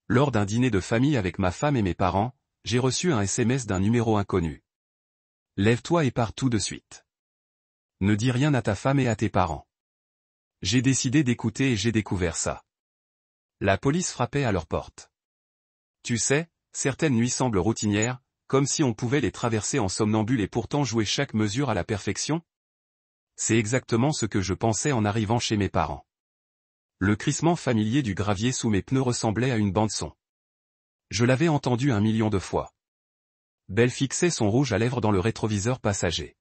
Lors d'un dîner de famille avec ma femme et mes parents, j'ai reçu un SMS d'un numéro inconnu. Lève-toi et pars tout de suite. Ne dis rien à ta femme et à tes parents. J'ai décidé d'écouter et j'ai découvert ça. La police frappait à leur porte. Tu sais, certaines nuits semblent routinières, comme si on pouvait les traverser en somnambule et pourtant jouer chaque mesure à la perfection. C'est exactement ce que je pensais en arrivant chez mes parents. Le crissement familier du gravier sous mes pneus ressemblait à une bande-son. Je l'avais entendu 1 million de fois. Belle fixait son rouge à lèvres dans le rétroviseur passager.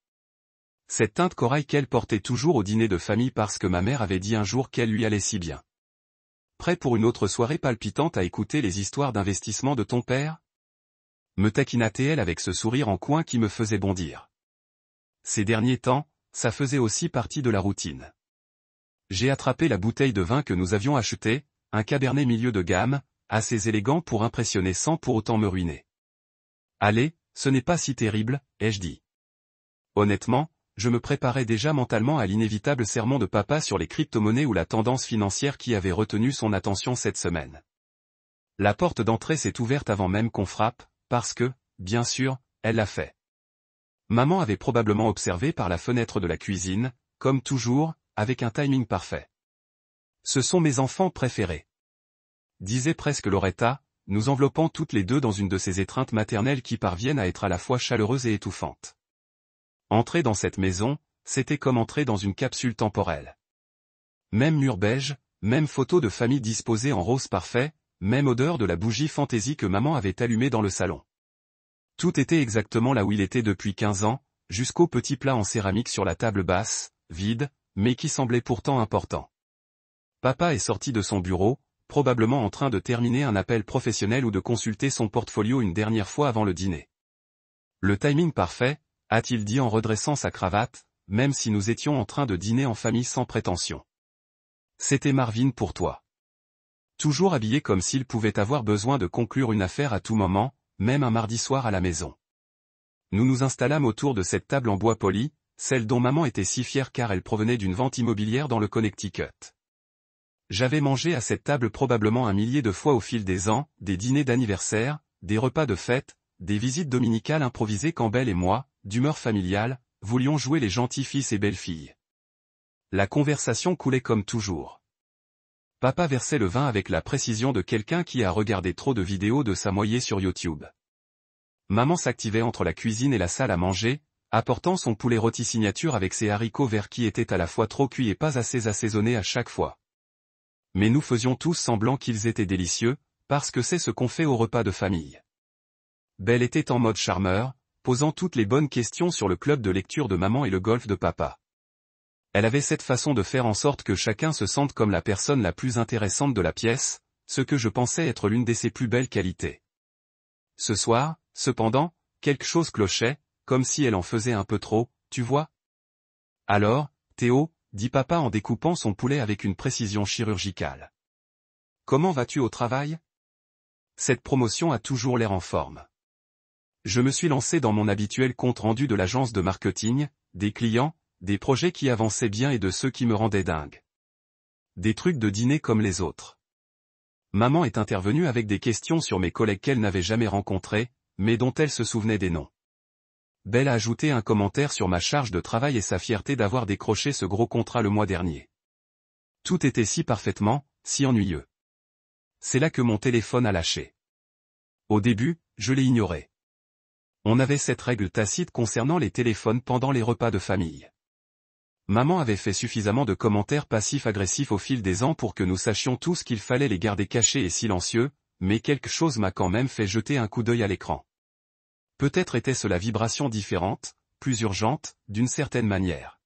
Cette teinte corail qu'elle portait toujours au dîner de famille parce que ma mère avait dit un jour qu'elle lui allait si bien. Prêt pour une autre soirée palpitante à écouter les histoires d'investissement de ton père ? Me taquina-t-elle avec ce sourire en coin qui me faisait bondir. Ces derniers temps, ça faisait aussi partie de la routine. J'ai attrapé la bouteille de vin que nous avions achetée, un cabernet milieu de gamme, assez élégant pour impressionner sans pour autant me ruiner. Allez, ce n'est pas si terrible, ai-je dit. Honnêtement, je me préparais déjà mentalement à l'inévitable sermon de papa sur les crypto-monnaies ou la tendance financière qui avait retenu son attention cette semaine. La porte d'entrée s'est ouverte avant même qu'on frappe, parce que, bien sûr, elle l'a fait. Maman avait probablement observé par la fenêtre de la cuisine, comme toujours, avec un timing parfait. Ce sont mes enfants préférés. Disait presque Loretta, nous enveloppant toutes les deux dans une de ces étreintes maternelles qui parviennent à être à la fois chaleureuses et étouffantes. Entrer dans cette maison, c'était comme entrer dans une capsule temporelle. Même mur beige, même photo de famille disposée en rose parfait, même odeur de la bougie fantaisie que maman avait allumée dans le salon. Tout était exactement là où il était depuis 15 ans, jusqu'au petit plat en céramique sur la table basse, vide, mais qui semblait pourtant important. Papa est sorti de son bureau, probablement en train de terminer un appel professionnel ou de consulter son portfolio une dernière fois avant le dîner. Le timing parfait, a-t-il dit en redressant sa cravate, même si nous étions en train de dîner en famille sans prétention. C'était Marvin pour toi. Toujours habillé comme s'il pouvait avoir besoin de conclure une affaire à tout moment, même un mardi soir à la maison. Nous nous installâmes autour de cette table en bois poli, celle dont maman était si fière car elle provenait d'une vente immobilière dans le Connecticut. J'avais mangé à cette table probablement 1 millier de fois au fil des ans, des dîners d'anniversaire, des repas de fête, des visites dominicales improvisées quand Belle et moi, d'humeur familiale, voulions jouer les gentils fils et belles-filles. La conversation coulait comme toujours. Papa versait le vin avec la précision de quelqu'un qui a regardé trop de vidéos de samoyed sur YouTube. Maman s'activait entre la cuisine et la salle à manger, apportant son poulet rôti signature avec ses haricots verts qui étaient à la fois trop cuits et pas assez assaisonnés à chaque fois. Mais nous faisions tous semblant qu'ils étaient délicieux, parce que c'est ce qu'on fait au repas de famille. Belle était en mode charmeur, posant toutes les bonnes questions sur le club de lecture de maman et le golf de papa. Elle avait cette façon de faire en sorte que chacun se sente comme la personne la plus intéressante de la pièce, ce que je pensais être l'une de ses plus belles qualités. Ce soir, cependant, quelque chose clochait, comme si elle en faisait un peu trop, tu vois. Alors, Théo, dit papa en découpant son poulet avec une précision chirurgicale. Comment vas-tu au travail ? Cette promotion a toujours l'air en forme. Je me suis lancé dans mon habituel compte-rendu de l'agence de marketing, des clients, des projets qui avançaient bien et de ceux qui me rendaient dingue. Des trucs de dîner comme les autres. Maman est intervenue avec des questions sur mes collègues qu'elle n'avait jamais rencontrés, mais dont elle se souvenait des noms. Belle a ajouté un commentaire sur ma charge de travail et sa fierté d'avoir décroché ce gros contrat le mois dernier. Tout était si parfaitement, si ennuyeux. C'est là que mon téléphone a lâché. Au début, je l'ai ignoré. On avait cette règle tacite concernant les téléphones pendant les repas de famille. Maman avait fait suffisamment de commentaires passifs-agressifs au fil des ans pour que nous sachions tous qu'il fallait les garder cachés et silencieux, mais quelque chose m'a quand même fait jeter un coup d'œil à l'écran. Peut-être était-ce la vibration différente, plus urgente, d'une certaine manière.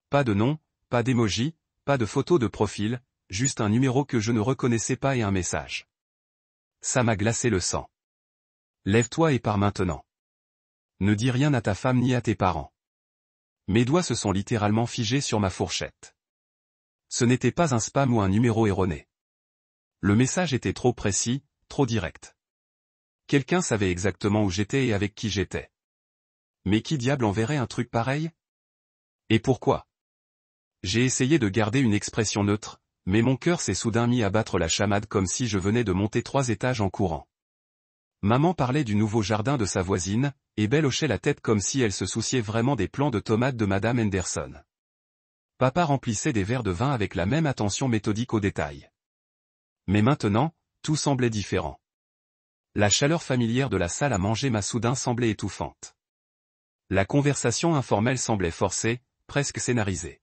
Pas de nom, pas d'emoji, pas de photo de profil, juste un numéro que je ne reconnaissais pas et un message. Ça m'a glacé le sang. Lève-toi et pars maintenant. Ne dis rien à ta femme ni à tes parents. Mes doigts se sont littéralement figés sur ma fourchette. Ce n'était pas un spam ou un numéro erroné. Le message était trop précis, trop direct. Quelqu'un savait exactement où j'étais et avec qui j'étais. Mais qui diable enverrait un truc pareil ? Et pourquoi ? J'ai essayé de garder une expression neutre, Mais mon cœur s'est soudain mis à battre la chamade comme si je venais de monter 3 étages en courant. Maman parlait du nouveau jardin de sa voisine, et Belle hochait la tête comme si elle se souciait vraiment des plants de tomates de Madame Henderson. Papa remplissait des verres de vin avec la même attention méthodique aux détails. Mais maintenant, tout semblait différent. La chaleur familière de la salle à manger m'a soudain semblé étouffante. La conversation informelle semblait forcée, presque scénarisée.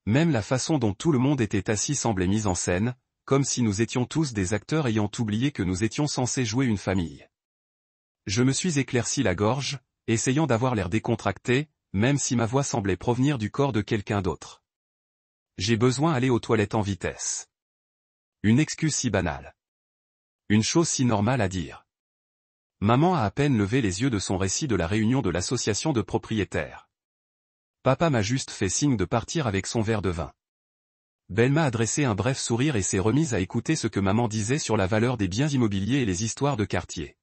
Même la façon dont tout le monde était assis semblait mise en scène, comme si nous étions tous des acteurs ayant oublié que nous étions censés jouer une famille. Je me suis éclairci la gorge, essayant d'avoir l'air décontracté, même si ma voix semblait provenir du corps de quelqu'un d'autre. J'ai besoin d'aller aux toilettes en vitesse. Une excuse si banale. Une chose si normale à dire. Maman a à peine levé les yeux de son récit de la réunion de l'association de propriétaires. Papa m'a juste fait signe de partir avec son verre de vin. Belle m'a adressé un bref sourire et s'est remise à écouter ce que maman disait sur la valeur des biens immobiliers et les histoires de quartier.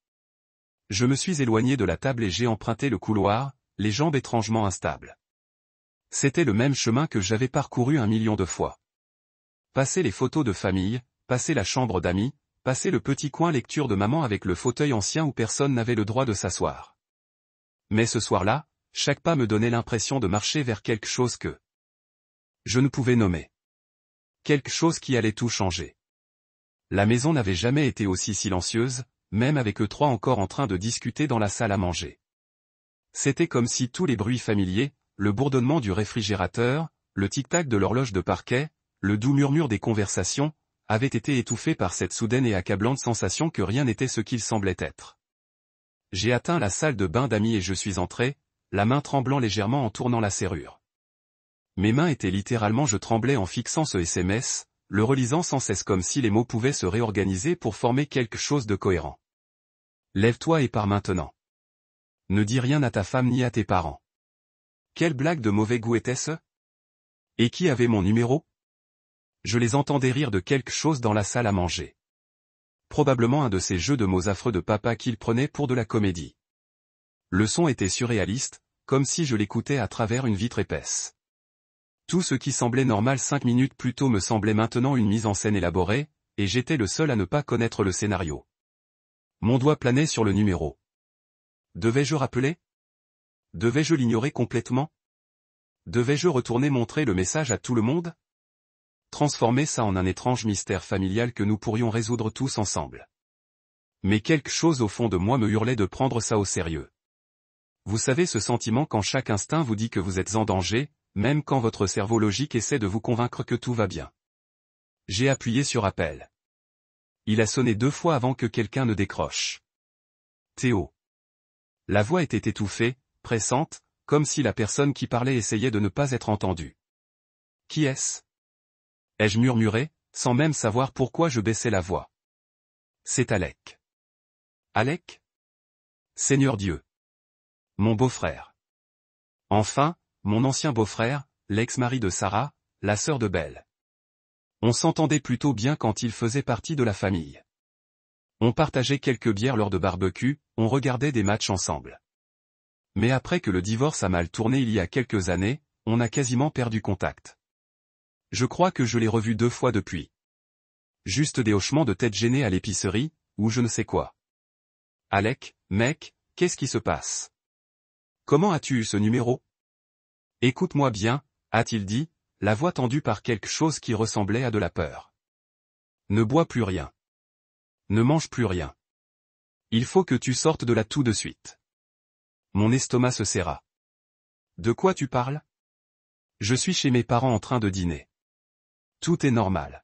Je me suis éloigné de la table et j'ai emprunté le couloir, les jambes étrangement instables. C'était le même chemin que j'avais parcouru 1 million de fois. Passer les photos de famille, passer la chambre d'amis, passer le petit coin lecture de maman avec le fauteuil ancien où personne n'avait le droit de s'asseoir. Mais ce soir-là, chaque pas me donnait l'impression de marcher vers quelque chose que je ne pouvais nommer. Quelque chose qui allait tout changer. La maison n'avait jamais été aussi silencieuse, même avec eux 3 encore en train de discuter dans la salle à manger. C'était comme si tous les bruits familiers, le bourdonnement du réfrigérateur, le tic-tac de l'horloge de parquet, le doux murmure des conversations, avaient été étouffés par cette soudaine et accablante sensation que rien n'était ce qu'il semblait être. J'ai atteint la salle de bain d'amis et je suis entré, la main tremblant légèrement en tournant la serrure. Mes mains étaient littéralement, je tremblais en fixant ce SMS, le relisant sans cesse comme si les mots pouvaient se réorganiser pour former quelque chose de cohérent. Lève-toi et pars maintenant. Ne dis rien à ta femme ni à tes parents. Quelle blague de mauvais goût était-ce? Et qui avait mon numéro? Je les entendais rire de quelque chose dans la salle à manger. Probablement un de ces jeux de mots affreux de papa qu'il prenait pour de la comédie. Le son était surréaliste, comme si je l'écoutais à travers une vitre épaisse. Tout ce qui semblait normal 5 minutes plus tôt me semblait maintenant une mise en scène élaborée, et j'étais le seul à ne pas connaître le scénario. Mon doigt planait sur le numéro. Devais-je rappeler? Devais-je l'ignorer complètement? Devais-je retourner montrer le message à tout le monde? Transformer ça en un étrange mystère familial que nous pourrions résoudre tous ensemble. Mais quelque chose au fond de moi me hurlait de prendre ça au sérieux. Vous savez ce sentiment quand chaque instinct vous dit que vous êtes en danger, même quand votre cerveau logique essaie de vous convaincre que tout va bien. J'ai appuyé sur appel. Il a sonné 2 fois avant que quelqu'un ne décroche. Théo. La voix était étouffée, pressante, comme si la personne qui parlait essayait de ne pas être entendue. Qui est-ce? Ai-je murmuré, sans même savoir pourquoi je baissais la voix. C'est Alec. Alec? Seigneur Dieu. Mon beau-frère. Enfin, mon ancien beau-frère, l'ex-mari de Sarah, la sœur de Belle. On s'entendait plutôt bien quand il faisait partie de la famille. On partageait quelques bières lors de barbecue, on regardait des matchs ensemble. Mais après que le divorce a mal tourné il y a quelques années, on a quasiment perdu contact. Je crois que je l'ai revu 2 fois depuis. Juste des hochements de tête gênés à l'épicerie, ou je ne sais quoi. Alec, mec, qu'est-ce qui se passe? Comment as-tu eu ce numéro? Écoute-moi bien, a-t-il dit, la voix tendue par quelque chose qui ressemblait à de la peur. Ne bois plus rien. Ne mange plus rien. Il faut que tu sortes de là tout de suite. Mon estomac se serra. De quoi tu parles? Je suis chez mes parents en train de dîner. Tout est normal.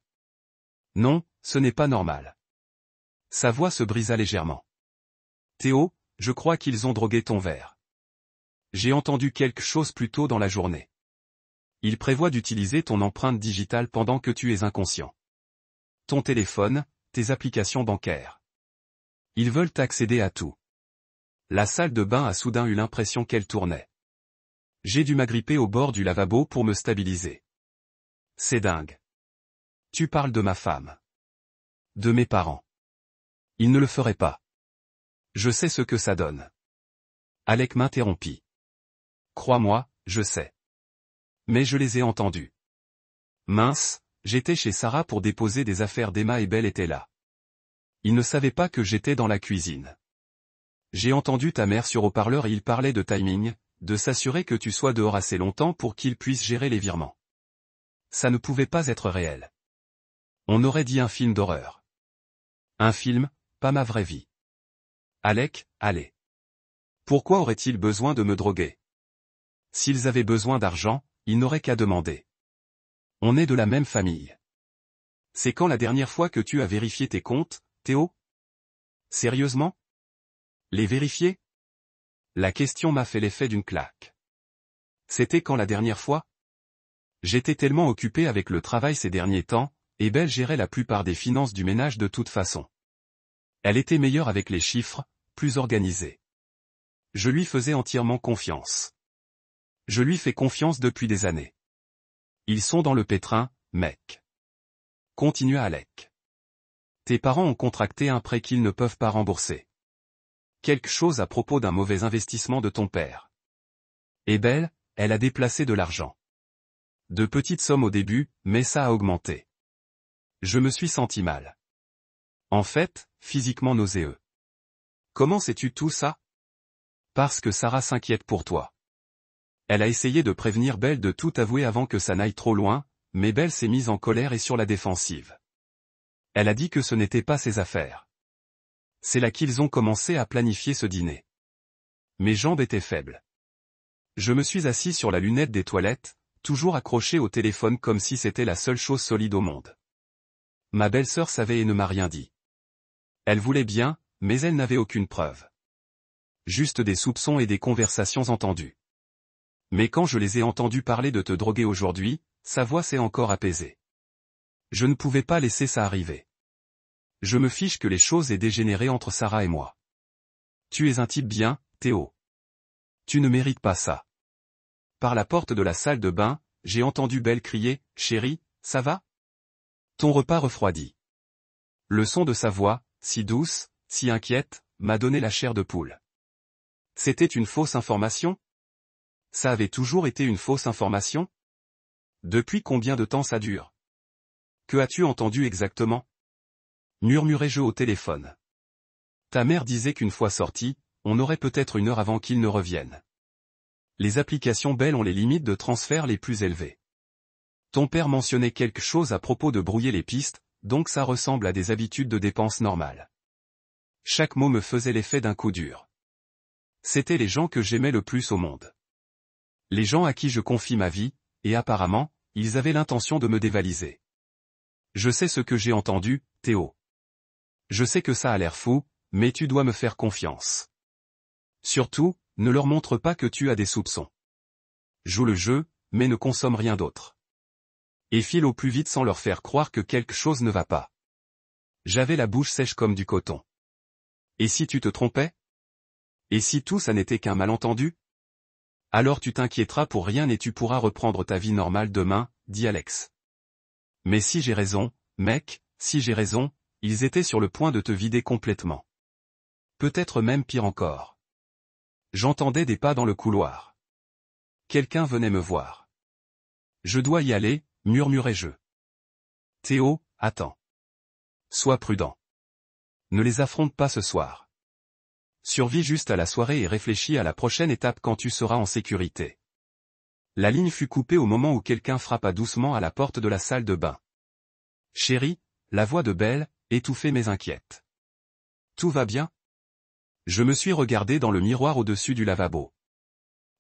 Non, ce n'est pas normal. Sa voix se brisa légèrement. Théo, je crois qu'ils ont drogué ton verre. J'ai entendu quelque chose plus tôt dans la journée. Ils prévoient d'utiliser ton empreinte digitale pendant que tu es inconscient. Ton téléphone, tes applications bancaires. Ils veulent accéder à tout. La salle de bain a soudain eu l'impression qu'elle tournait. J'ai dû m'agripper au bord du lavabo pour me stabiliser. C'est dingue. Tu parles de ma femme. De mes parents. Ils ne le feraient pas. Je sais ce que ça donne. Alec m'interrompit. Crois-moi, je sais. Mais je les ai entendus. Mince, j'étais chez Sarah pour déposer des affaires d'Emma et Belle était là. Ils ne savaient pas que j'étais dans la cuisine. J'ai entendu ta mère sur haut-parleur et il parlait de timing, de s'assurer que tu sois dehors assez longtemps pour qu'il puisse gérer les virements. Ça ne pouvait pas être réel. On aurait dit un film d'horreur. Un film, pas ma vraie vie. Alec, allez. Pourquoi auraient-ils besoin de me droguer? S'ils avaient besoin d'argent, ils n'auraient qu'à demander. On est de la même famille. C'est quand la dernière fois que tu as vérifié tes comptes, Théo? Sérieusement? Les vérifier? La question m'a fait l'effet d'une claque. C'était quand la dernière fois? J'étais tellement occupé avec le travail ces derniers temps, et Belle gérait la plupart des finances du ménage de toute façon. Elle était meilleure avec les chiffres, plus organisée. Je lui faisais entièrement confiance. Je lui fais confiance depuis des années. Ils sont dans le pétrin, mec. Continua Alec. Tes parents ont contracté un prêt qu'ils ne peuvent pas rembourser. Quelque chose à propos d'un mauvais investissement de ton père. Et Belle, elle a déplacé de l'argent. De petites sommes au début, mais ça a augmenté. Je me suis senti mal. En fait, physiquement nauséeux. Comment sais-tu tout ça? Parce que Sarah s'inquiète pour toi. Elle a essayé de prévenir Belle de tout avouer avant que ça n'aille trop loin, mais Belle s'est mise en colère et sur la défensive. Elle a dit que ce n'était pas ses affaires. C'est là qu'ils ont commencé à planifier ce dîner. Mes jambes étaient faibles. Je me suis assis sur la lunette des toilettes, toujours accroché au téléphone comme si c'était la seule chose solide au monde. Ma belle-sœur savait et ne m'a rien dit. Elle voulait bien, mais elle n'avait aucune preuve. Juste des soupçons et des conversations entendues. Mais quand je les ai entendus parler de te droguer aujourd'hui, sa voix s'est encore apaisée. Je ne pouvais pas laisser ça arriver. Je me fiche que les choses aient dégénéré entre Sarah et moi. Tu es un type bien, Théo. Tu ne mérites pas ça. Par la porte de la salle de bain, j'ai entendu Belle crier, « Chérie, ça va ?» Ton repas refroidi. Le son de sa voix, si douce, si inquiète, m'a donné la chair de poule. C'était une fausse information? Ça avait toujours été une fausse information? Depuis combien de temps ça dure? Que as-tu entendu exactement? Murmurai-je au téléphone. Ta mère disait qu'une fois sorti, on aurait peut-être 1 heure avant qu'il ne revienne. Les applications Belle ont les limites de transfert les plus élevées. Ton père mentionnait quelque chose à propos de brouiller les pistes, donc ça ressemble à des habitudes de dépenses normales. Chaque mot me faisait l'effet d'un coup dur. C'étaient les gens que j'aimais le plus au monde. Les gens à qui je confie ma vie, et apparemment, ils avaient l'intention de me dévaliser. Je sais ce que j'ai entendu, Théo. Je sais que ça a l'air fou, mais tu dois me faire confiance. Surtout, ne leur montre pas que tu as des soupçons. Joue le jeu, mais ne consomme rien d'autre. Et file au plus vite sans leur faire croire que quelque chose ne va pas. J'avais la bouche sèche comme du coton. Et si tu te trompais? Et si tout ça n'était qu'un malentendu? Alors tu t'inquiéteras pour rien et tu pourras reprendre ta vie normale demain, dit Alex. Mais si j'ai raison, mec, si j'ai raison, ils étaient sur le point de te vider complètement. Peut-être même pire encore. J'entendais des pas dans le couloir. Quelqu'un venait me voir. Je dois y aller, murmurai-je. Théo, attends. Sois prudent. Ne les affronte pas ce soir. Survis juste à la soirée et réfléchis à la prochaine étape quand tu seras en sécurité. La ligne fut coupée au moment où quelqu'un frappa doucement à la porte de la salle de bain. Chérie, la voix de Belle, étouffée mais inquiète. Tout va bien? Je me suis regardé dans le miroir au-dessus du lavabo.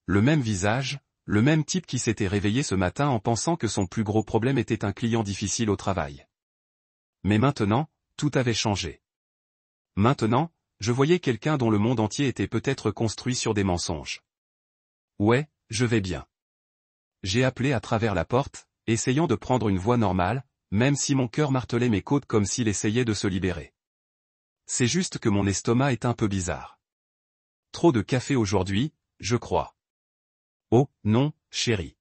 Le même visage, le même type qui s'était réveillé ce matin en pensant que son plus gros problème était un client difficile au travail. Mais maintenant, tout avait changé. Maintenant, je voyais quelqu'un dont le monde entier était peut-être construit sur des mensonges. Ouais, je vais bien. J'ai appelé à travers la porte, essayant de prendre une voix normale, même si mon cœur martelait mes côtes comme s'il essayait de se libérer. C'est juste que mon estomac est un peu bizarre. Trop de café aujourd'hui, je crois. Oh, non, chérie.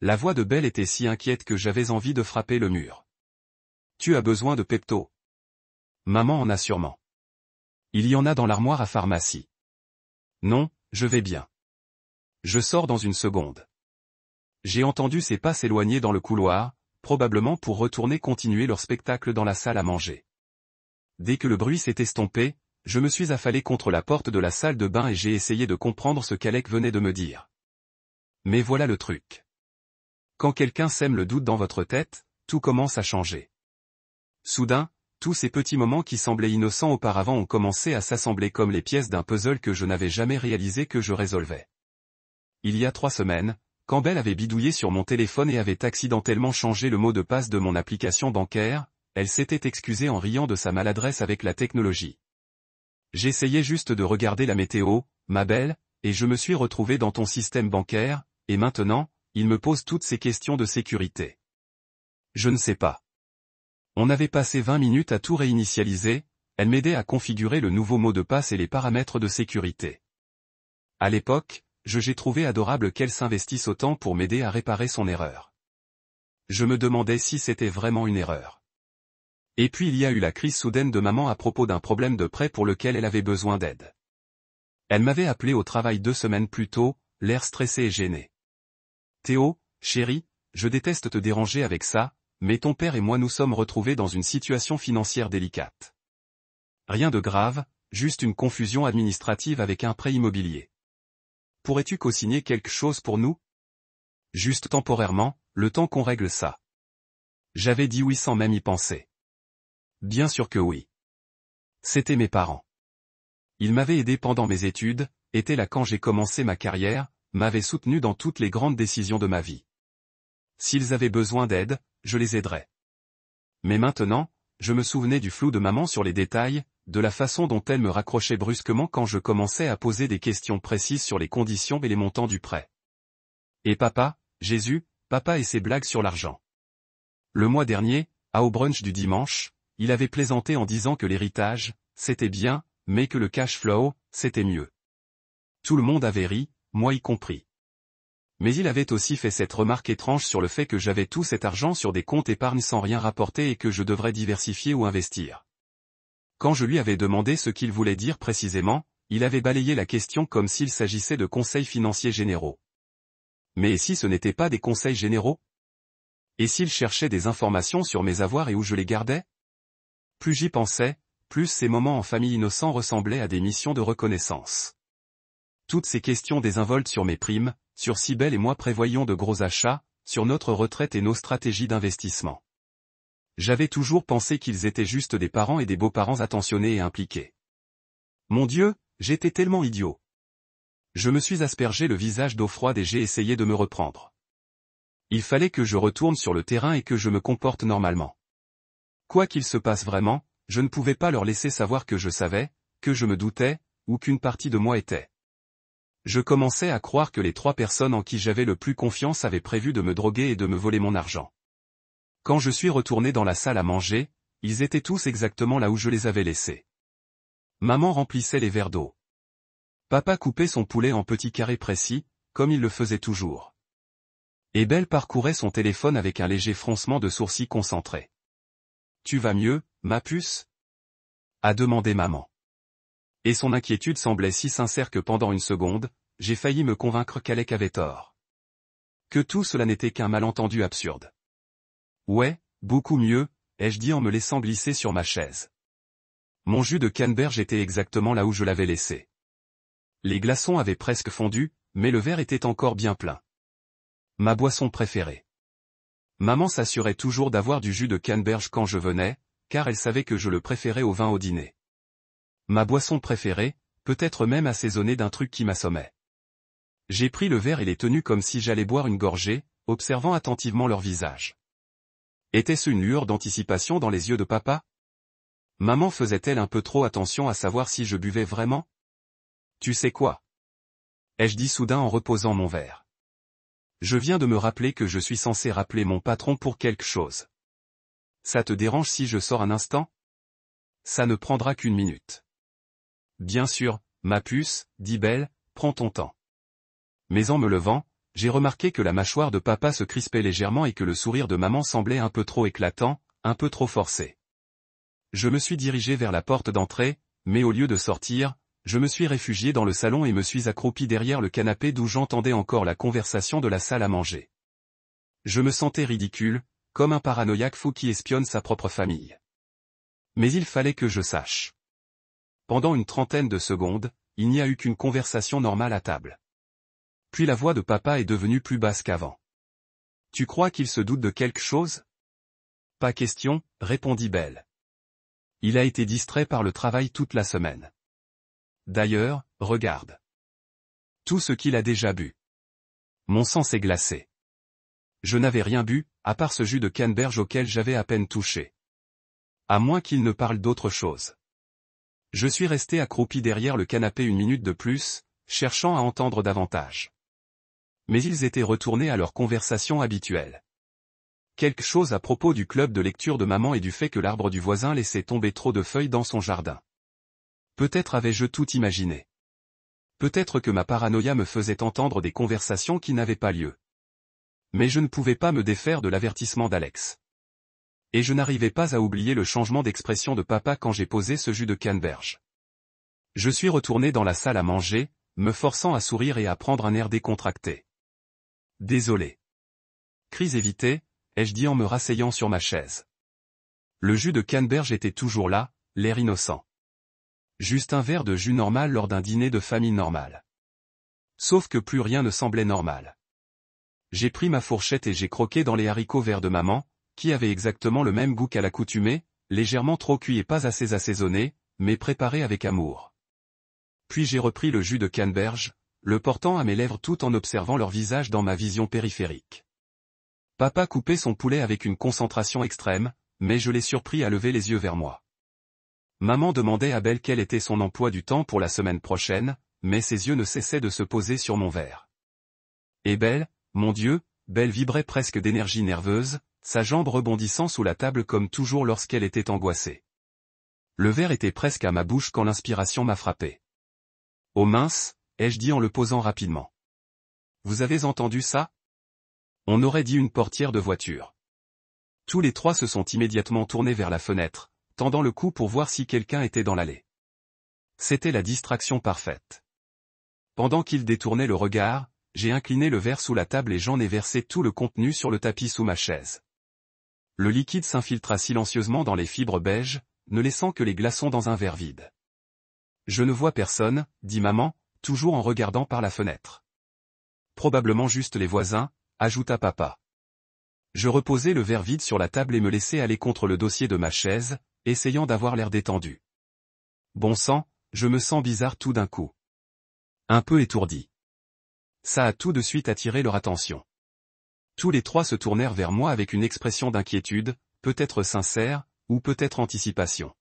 La voix de Belle était si inquiète que j'avais envie de frapper le mur. Tu as besoin de Pepto. Maman en a sûrement. Il y en a dans l'armoire à pharmacie. Non, je vais bien. Je sors dans une seconde. J'ai entendu ses pas s'éloigner dans le couloir, probablement pour retourner continuer leur spectacle dans la salle à manger. Dès que le bruit s'est estompé, je me suis affalé contre la porte de la salle de bain et j'ai essayé de comprendre ce qu'Alec venait de me dire. Mais voilà le truc. Quand quelqu'un sème le doute dans votre tête, tout commence à changer. Soudain, tous ces petits moments qui semblaient innocents auparavant ont commencé à s'assembler comme les pièces d'un puzzle que je n'avais jamais réalisé que je résolvais. Il y a 3 semaines, Campbell avait bidouillé sur mon téléphone et avait accidentellement changé le mot de passe de mon application bancaire, elle s'était excusée en riant de sa maladresse avec la technologie. J'essayais juste de regarder la météo, ma belle, et je me suis retrouvé dans ton système bancaire, et maintenant, il me pose toutes ces questions de sécurité. Je ne sais pas. On avait passé 20 minutes à tout réinitialiser, elle m'aidait à configurer le nouveau mot de passe et les paramètres de sécurité. À l'époque, j'ai trouvé adorable qu'elle s'investisse autant pour m'aider à réparer son erreur. Je me demandais si c'était vraiment une erreur. Et puis il y a eu la crise soudaine de maman à propos d'un problème de prêt pour lequel elle avait besoin d'aide. Elle m'avait appelé au travail 2 semaines plus tôt, l'air stressé et gêné. Théo, chéri, je déteste te déranger avec ça, mais ton père et moi nous sommes retrouvés dans une situation financière délicate. Rien de grave, juste une confusion administrative avec un prêt immobilier. Pourrais-tu co-signer quelque chose pour nous? Juste temporairement, le temps qu'on règle ça. J'avais dit oui sans même y penser. Bien sûr que oui. C'étaient mes parents. Ils m'avaient aidé pendant mes études, étaient là quand j'ai commencé ma carrière, m'avaient soutenu dans toutes les grandes décisions de ma vie. S'ils avaient besoin d'aide, je les aiderais. Mais maintenant, je me souvenais du flou de maman sur les détails, de la façon dont elle me raccrochait brusquement quand je commençais à poser des questions précises sur les conditions et les montants du prêt. Et papa, Jésus, papa et ses blagues sur l'argent. Le mois dernier, au brunch du dimanche, il avait plaisanté en disant que l'héritage, c'était bien, mais que le cash flow, c'était mieux. Tout le monde avait ri, moi y compris. Mais il avait aussi fait cette remarque étrange sur le fait que j'avais tout cet argent sur des comptes épargne sans rien rapporter et que je devrais diversifier ou investir. Quand je lui avais demandé ce qu'il voulait dire précisément, il avait balayé la question comme s'il s'agissait de conseils financiers généraux. Mais et si ce n'était pas des conseils généraux? Et s'il cherchait des informations sur mes avoirs et où je les gardais? Plus j'y pensais, plus ces moments en famille innocents ressemblaient à des missions de reconnaissance. Toutes ces questions désinvoltes sur mes primes, sur Cybèle et moi prévoyons de gros achats, sur notre retraite et nos stratégies d'investissement. J'avais toujours pensé qu'ils étaient juste des parents et des beaux-parents attentionnés et impliqués. Mon Dieu, j'étais tellement idiot. Je me suis aspergé le visage d'eau froide et j'ai essayé de me reprendre. Il fallait que je retourne sur le terrain et que je me comporte normalement. Quoi qu'il se passe vraiment, je ne pouvais pas leur laisser savoir que je savais, que je me doutais, ou qu'une partie de moi était. Je commençais à croire que les 3 personnes en qui j'avais le plus confiance avaient prévu de me droguer et de me voler mon argent. Quand je suis retourné dans la salle à manger, ils étaient tous exactement là où je les avais laissés. Maman remplissait les verres d'eau. Papa coupait son poulet en petits carrés précis, comme il le faisait toujours. Et Belle parcourait son téléphone avec un léger froncement de sourcils concentré. « Tu vas mieux, ma puce ?» a demandé maman. Et son inquiétude semblait si sincère que pendant une seconde, j'ai failli me convaincre qu'Alec avait tort. Que tout cela n'était qu'un malentendu absurde. Ouais, beaucoup mieux, ai-je dit en me laissant glisser sur ma chaise. Mon jus de canneberge était exactement là où je l'avais laissé. Les glaçons avaient presque fondu, mais le verre était encore bien plein. Ma boisson préférée. Maman s'assurait toujours d'avoir du jus de canneberge quand je venais, car elle savait que je le préférais au vin au dîner. Ma boisson préférée, peut-être même assaisonnée d'un truc qui m'assommait. J'ai pris le verre et l'ai tenu comme si j'allais boire une gorgée, observant attentivement leur visage. Était-ce une lueur d'anticipation dans les yeux de papa? Maman faisait-elle un peu trop attention à savoir si je buvais vraiment? Tu sais quoi? Ai-je dit soudain en reposant mon verre. Je viens de me rappeler que je suis censé rappeler mon patron pour quelque chose. Ça te dérange si je sors un instant? Ça ne prendra qu'1 minute. Bien sûr, ma puce, dit Belle, prends ton temps. Mais en me levant, j'ai remarqué que la mâchoire de papa se crispait légèrement et que le sourire de maman semblait un peu trop éclatant, un peu trop forcé. Je me suis dirigé vers la porte d'entrée, mais au lieu de sortir, je me suis réfugié dans le salon et me suis accroupi derrière le canapé d'où j'entendais encore la conversation de la salle à manger. Je me sentais ridicule, comme un paranoïaque fou qui espionne sa propre famille. Mais il fallait que je sache. Pendant une trentaine de secondes, il n'y a eu qu'une conversation normale à table. Puis la voix de papa est devenue plus basse qu'avant. « Tu crois qu'il se doute de quelque chose ?» ?»« Pas question, » répondit Belle. « Il a été distrait par le travail toute la semaine. D'ailleurs, regarde. Tout ce qu'il a déjà bu. » Mon sang s'est glacé. Je n'avais rien bu, à part ce jus de canneberge auquel j'avais à peine touché. À moins qu'il ne parle d'autre chose. Je suis resté accroupi derrière le canapé une minute de plus, cherchant à entendre davantage. Mais ils étaient retournés à leur conversation habituelle. Quelque chose à propos du club de lecture de maman et du fait que l'arbre du voisin laissait tomber trop de feuilles dans son jardin. Peut-être avais-je tout imaginé. Peut-être que ma paranoïa me faisait entendre des conversations qui n'avaient pas lieu. Mais je ne pouvais pas me défaire de l'avertissement d'Alex. Et je n'arrivais pas à oublier le changement d'expression de papa quand j'ai posé ce jus de canneberge. Je suis retourné dans la salle à manger, me forçant à sourire et à prendre un air décontracté. Désolé. Crise évitée, ai-je dit en me rasseyant sur ma chaise. Le jus de canneberge était toujours là, l'air innocent. Juste un verre de jus normal lors d'un dîner de famille normal. Sauf que plus rien ne semblait normal. J'ai pris ma fourchette et j'ai croqué dans les haricots verts de maman, qui avaient exactement le même goût qu'à l'accoutumée, légèrement trop cuits et pas assez assaisonnés, mais préparés avec amour. Puis j'ai repris le jus de canneberge, le portant à mes lèvres tout en observant leur visage dans ma vision périphérique. Papa coupait son poulet avec une concentration extrême, mais je l'ai surpris à lever les yeux vers moi. Maman demandait à Belle quel était son emploi du temps pour la semaine prochaine, mais ses yeux ne cessaient de se poser sur mon verre. Et Belle, mon Dieu, Belle vibrait presque d'énergie nerveuse, sa jambe rebondissant sous la table comme toujours lorsqu'elle était angoissée. Le verre était presque à ma bouche quand l'inspiration m'a frappé. « Oh mince !» ai-je dit en le posant rapidement. « Vous avez entendu ça ?» On aurait dit une portière de voiture. Tous les trois se sont immédiatement tournés vers la fenêtre, tendant le cou pour voir si quelqu'un était dans l'allée. C'était la distraction parfaite. Pendant qu'ils détournaient le regard, j'ai incliné le verre sous la table et j'en ai versé tout le contenu sur le tapis sous ma chaise. Le liquide s'infiltra silencieusement dans les fibres beiges, ne laissant que les glaçons dans un verre vide. « Je ne vois personne, » dit maman, toujours en regardant par la fenêtre. « Probablement juste les voisins, » ajouta papa. Je reposai le verre vide sur la table et me laissai aller contre le dossier de ma chaise, essayant d'avoir l'air détendu. Bon sang, je me sens bizarre tout d'un coup. Un peu étourdi. Ça a tout de suite attiré leur attention. Tous les trois se tournèrent vers moi avec une expression d'inquiétude, peut-être sincère, ou peut-être anticipation.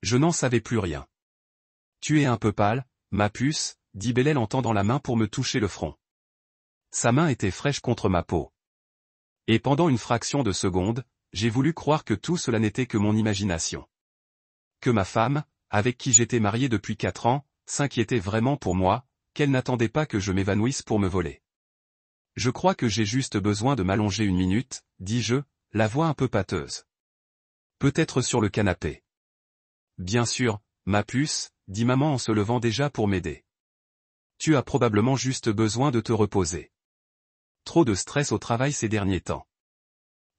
Je n'en savais plus rien. « Tu es un peu pâle, ma puce », dit Bellel en tendant la main pour me toucher le front. Sa main était fraîche contre ma peau. Et pendant une fraction de seconde, j'ai voulu croire que tout cela n'était que mon imagination. Que ma femme, avec qui j'étais marié depuis 4 ans, s'inquiétait vraiment pour moi, qu'elle n'attendait pas que je m'évanouisse pour me voler. « Je crois que j'ai juste besoin de m'allonger une minute, » dis-je, la voix un peu pâteuse. « Peut-être sur le canapé. »« Bien sûr, ma puce, » dit maman en se levant déjà pour m'aider. « Tu as probablement juste besoin de te reposer. Trop de stress au travail ces derniers temps. »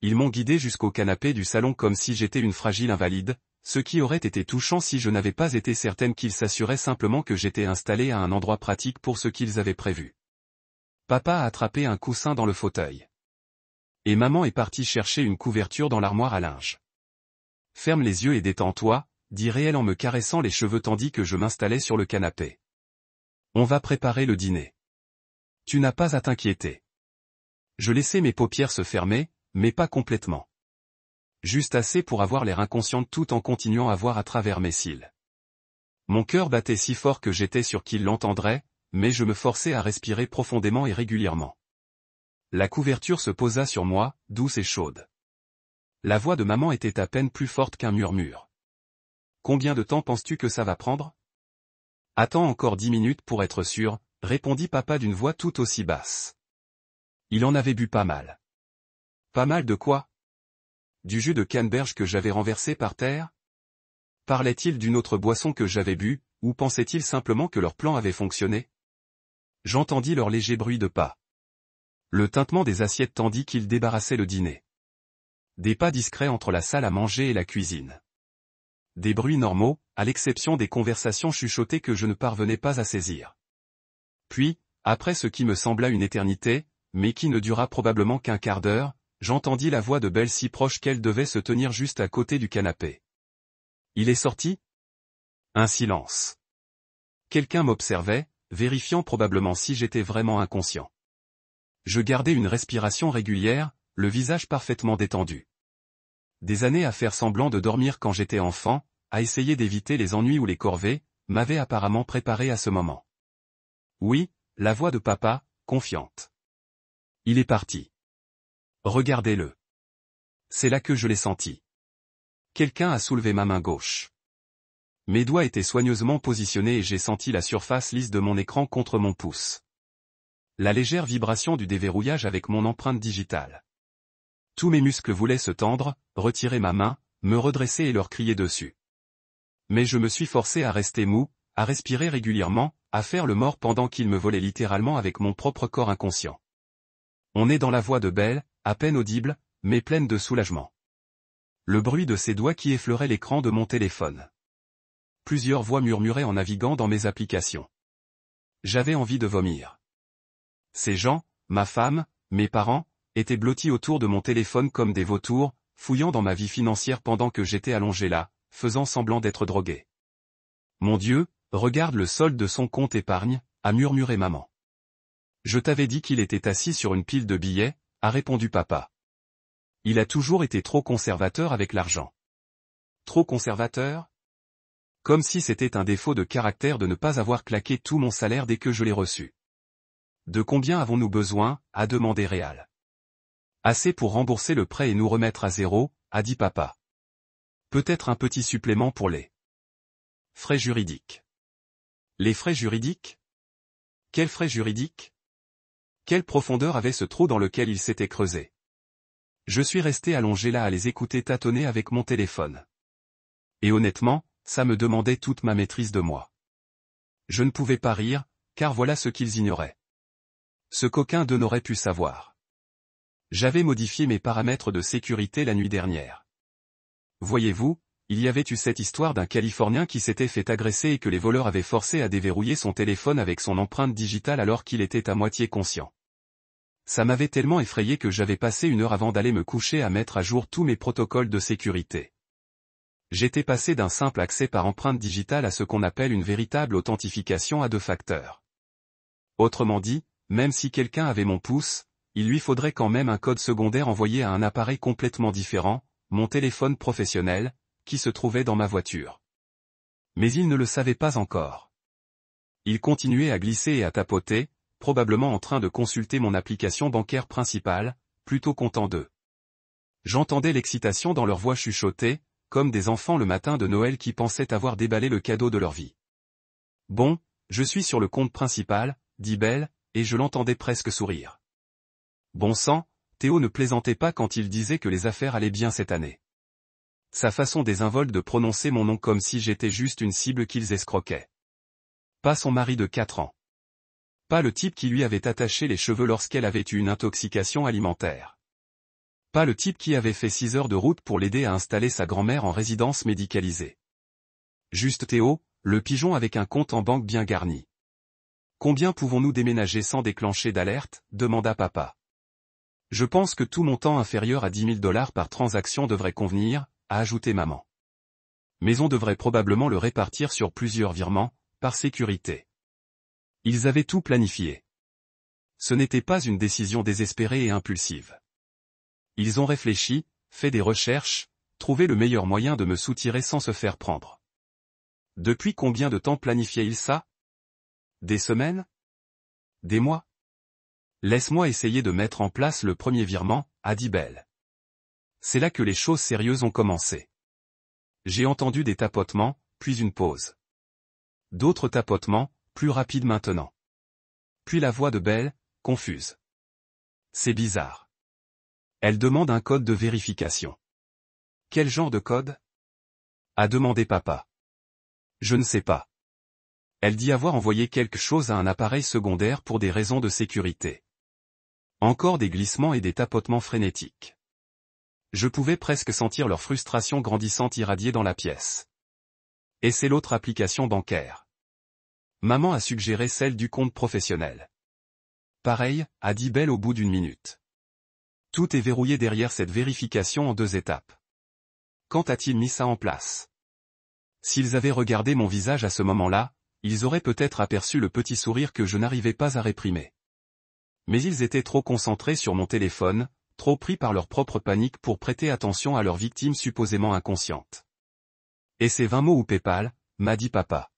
Ils m'ont guidé jusqu'au canapé du salon comme si j'étais une fragile invalide, ce qui aurait été touchant si je n'avais pas été certaine qu'ils s'assuraient simplement que j'étais installé à un endroit pratique pour ce qu'ils avaient prévu. Papa a attrapé un coussin dans le fauteuil. Et maman est partie chercher une couverture dans l'armoire à linge. « Ferme les yeux et détends-toi », dit Réel en me caressant les cheveux tandis que je m'installais sur le canapé. « On va préparer le dîner. Tu n'as pas à t'inquiéter. » Je laissai mes paupières se fermer, mais pas complètement. Juste assez pour avoir l'air inconsciente tout en continuant à voir à travers mes cils. Mon cœur battait si fort que j'étais sûr qu'il l'entendrait, mais je me forçais à respirer profondément et régulièrement. La couverture se posa sur moi, douce et chaude. La voix de maman était à peine plus forte qu'un murmure. « Combien de temps penses-tu que ça va prendre ? » « Attends encore 10 minutes pour être sûr, » répondit papa d'une voix tout aussi basse. Il en avait bu pas mal. Pas mal de quoi ? Du jus de canneberge que j'avais renversé par terre ? Parlait-il d'une autre boisson que j'avais bu, ou pensait-il simplement que leur plan avait fonctionné ? J'entendis leur léger bruit de pas. Le tintement des assiettes tandis qu'ils débarrassaient le dîner. Des pas discrets entre la salle à manger et la cuisine. Des bruits normaux, à l'exception des conversations chuchotées que je ne parvenais pas à saisir. Puis, après ce qui me sembla une éternité, mais qui ne dura probablement qu'un quart d'heure, j'entendis la voix de Belle si proche qu'elle devait se tenir juste à côté du canapé. « Il est sorti ?» Un silence. Quelqu'un m'observait, vérifiant probablement si j'étais vraiment inconscient. Je gardais une respiration régulière, le visage parfaitement détendu. Des années à faire semblant de dormir quand j'étais enfant, à essayer d'éviter les ennuis ou les corvées, m'avaient apparemment préparé à ce moment. Oui, la voix de papa, confiante. Il est parti. Regardez-le. C'est là que je l'ai senti. Quelqu'un a soulevé ma main gauche. Mes doigts étaient soigneusement positionnés et j'ai senti la surface lisse de mon écran contre mon pouce. La légère vibration du déverrouillage avec mon empreinte digitale. Tous mes muscles voulaient se tendre, retirer ma main, me redresser et leur crier dessus. Mais je me suis forcé à rester mou, à respirer régulièrement, à faire le mort pendant qu'il me volait littéralement avec mon propre corps inconscient. On est dans la voix de Belle, à peine audible, mais pleine de soulagement. Le bruit de ses doigts qui effleuraient l'écran de mon téléphone. Plusieurs voix murmuraient en naviguant dans mes applications. J'avais envie de vomir. Ces gens, ma femme, mes parents, étaient blottis autour de mon téléphone comme des vautours, fouillant dans ma vie financière pendant que j'étais allongé là, faisant semblant d'être drogué. Mon Dieu, regarde le solde de son compte épargne, a murmuré maman. Je t'avais dit qu'il était assis sur une pile de billets, a répondu papa. Il a toujours été trop conservateur avec l'argent. Trop conservateur ? Comme si c'était un défaut de caractère de ne pas avoir claqué tout mon salaire dès que je l'ai reçu. De combien avons-nous besoin, a demandé Réal. Assez pour rembourser le prêt et nous remettre à zéro, a dit papa. Peut-être un petit supplément pour les frais juridiques. Les frais juridiques ? Quels frais juridiques ? Quelle profondeur avait ce trou dans lequel il s'était creusé ? Je suis resté allongé là à les écouter tâtonner avec mon téléphone. Et honnêtement, ça me demandait toute ma maîtrise de moi. Je ne pouvais pas rire, car voilà ce qu'ils ignoraient. Ce qu'aucun d'eux n'aurait pu savoir. J'avais modifié mes paramètres de sécurité la nuit dernière. Voyez-vous, il y avait eu cette histoire d'un Californien qui s'était fait agresser et que les voleurs avaient forcé à déverrouiller son téléphone avec son empreinte digitale alors qu'il était à moitié conscient. Ça m'avait tellement effrayé que j'avais passé 1 heure avant d'aller me coucher à mettre à jour tous mes protocoles de sécurité. J'étais passé d'un simple accès par empreinte digitale à ce qu'on appelle une véritable authentification à 2 facteurs. Autrement dit, même si quelqu'un avait mon pouce, il lui faudrait quand même un code secondaire envoyé à un appareil complètement différent, mon téléphone professionnel, qui se trouvait dans ma voiture. Mais il ne le savait pas encore. Il continuait à glisser et à tapoter, probablement en train de consulter mon application bancaire principale, plutôt content d'eux. J'entendais l'excitation dans leur voix chuchotée, comme des enfants le matin de Noël qui pensaient avoir déballé le cadeau de leur vie. Bon, je suis sur le compte principal, dit Belle, et je l'entendais presque sourire. Bon sang, Théo ne plaisantait pas quand il disait que les affaires allaient bien cette année. Sa façon désinvolte de prononcer mon nom comme si j'étais juste une cible qu'ils escroquaient. Pas son mari de 4 ans. Pas le type qui lui avait attaché les cheveux lorsqu'elle avait eu une intoxication alimentaire. Pas le type qui avait fait 6 heures de route pour l'aider à installer sa grand-mère en résidence médicalisée. Juste Théo, le pigeon avec un compte en banque bien garni. Combien pouvons-nous déménager sans déclencher d'alerte, demanda papa. Je pense que tout montant inférieur à 10 000 $ par transaction devrait convenir, a ajouté maman. Mais on devrait probablement le répartir sur plusieurs virements, par sécurité. Ils avaient tout planifié. Ce n'était pas une décision désespérée et impulsive. Ils ont réfléchi, fait des recherches, trouvé le meilleur moyen de me soutirer sans se faire prendre. Depuis combien de temps planifiaient-ils ça ? Des semaines ? Des mois ? Laisse-moi essayer de mettre en place le premier virement, a dit Belle. C'est là que les choses sérieuses ont commencé. J'ai entendu des tapotements, puis une pause. D'autres tapotements, plus rapides maintenant. Puis la voix de Belle, confuse. C'est bizarre. Elle demande un code de vérification. Quel genre de code ? A demandé papa. Je ne sais pas. Elle dit avoir envoyé quelque chose à un appareil secondaire pour des raisons de sécurité. Encore des glissements et des tapotements frénétiques. Je pouvais presque sentir leur frustration grandissante irradier dans la pièce. Et c'est l'autre application bancaire. Maman a suggéré celle du compte professionnel. Pareil, a dit Belle au bout d'une minute. Tout est verrouillé derrière cette vérification en 2 étapes. Quand a-t-il mis ça en place? S'ils avaient regardé mon visage à ce moment-là, ils auraient peut-être aperçu le petit sourire que je n'arrivais pas à réprimer. Mais ils étaient trop concentrés sur mon téléphone, trop pris par leur propre panique pour prêter attention à leur victime supposément inconsciente. Et c'est 20 mots ou PayPal, m'a dit papa.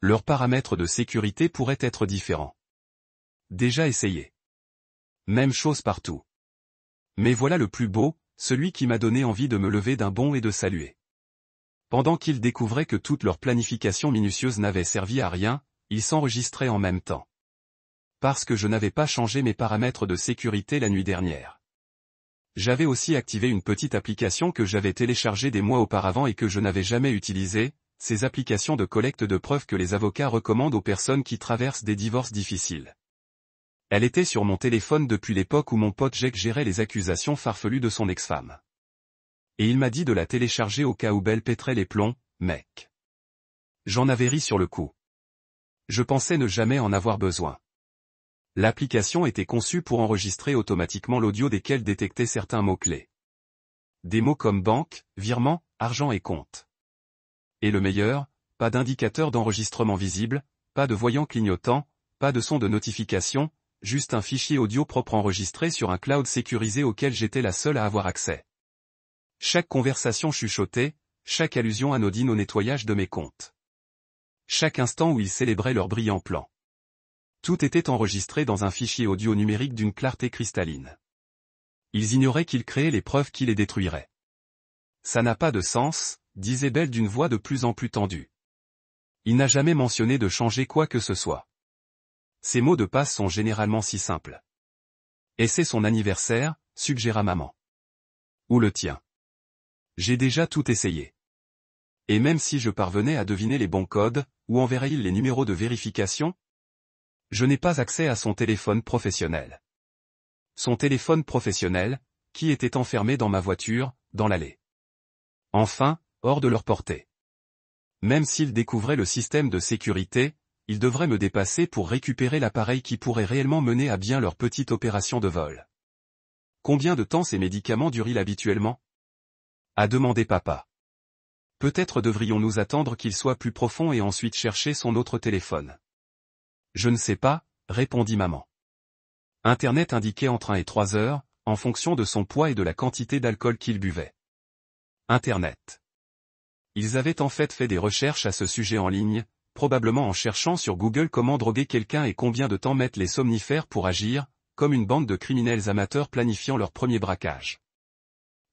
Leurs paramètres de sécurité pourraient être différents. Déjà essayé. Même chose partout. Mais voilà le plus beau, celui qui m'a donné envie de me lever d'un bond et de saluer. Pendant qu'ils découvraient que toute leur planification minutieuse n'avait servi à rien, ils s'enregistraient en même temps. Parce que je n'avais pas changé mes paramètres de sécurité la nuit dernière. J'avais aussi activé une petite application que j'avais téléchargée des mois auparavant et que je n'avais jamais utilisée, ces applications de collecte de preuves que les avocats recommandent aux personnes qui traversent des divorces difficiles. Elle était sur mon téléphone depuis l'époque où mon pote Jake gérait les accusations farfelues de son ex-femme. Et il m'a dit de la télécharger au cas où Belle pèterait les plombs, mec. J'en avais ri sur le coup. Je pensais ne jamais en avoir besoin. L'application était conçue pour enregistrer automatiquement l'audio desquels détectait certains mots-clés. Des mots comme banque, virement, argent et compte. Et le meilleur, pas d'indicateur d'enregistrement visible, pas de voyant clignotant, pas de son de notification, juste un fichier audio propre enregistré sur un cloud sécurisé auquel j'étais la seule à avoir accès. Chaque conversation chuchotée, chaque allusion anodine au nettoyage de mes comptes. Chaque instant où ils célébraient leur brillant plan. Tout était enregistré dans un fichier audio numérique d'une clarté cristalline. Ils ignoraient qu'ils créaient les preuves qui les détruiraient. Ça n'a pas de sens, disait Belle d'une voix de plus en plus tendue. Il n'a jamais mentionné de changer quoi que ce soit. Ces mots de passe sont généralement si simples. Et c'est son anniversaire, suggéra maman. Ou le tien. J'ai déjà tout essayé. Et même si je parvenais à deviner les bons codes, où enverrait-il les numéros de vérification? Je n'ai pas accès à son téléphone professionnel. Son téléphone professionnel, qui était enfermé dans ma voiture, dans l'allée. Enfin, hors de leur portée. Même s'ils découvraient le système de sécurité, ils devraient me dépasser pour récupérer l'appareil qui pourrait réellement mener à bien leur petite opération de vol. Combien de temps ces médicaments durent-ils habituellement? A demandé papa. Peut-être devrions-nous attendre qu'il soit plus profond et ensuite chercher son autre téléphone. Je ne sais pas, répondit maman. Internet indiquait entre 1 et 3 heures, en fonction de son poids et de la quantité d'alcool qu'il buvait. Internet. Ils avaient en fait des recherches à ce sujet en ligne, probablement en cherchant sur Google comment droguer quelqu'un et combien de temps mettent les somnifères pour agir, comme une bande de criminels amateurs planifiant leur premier braquage.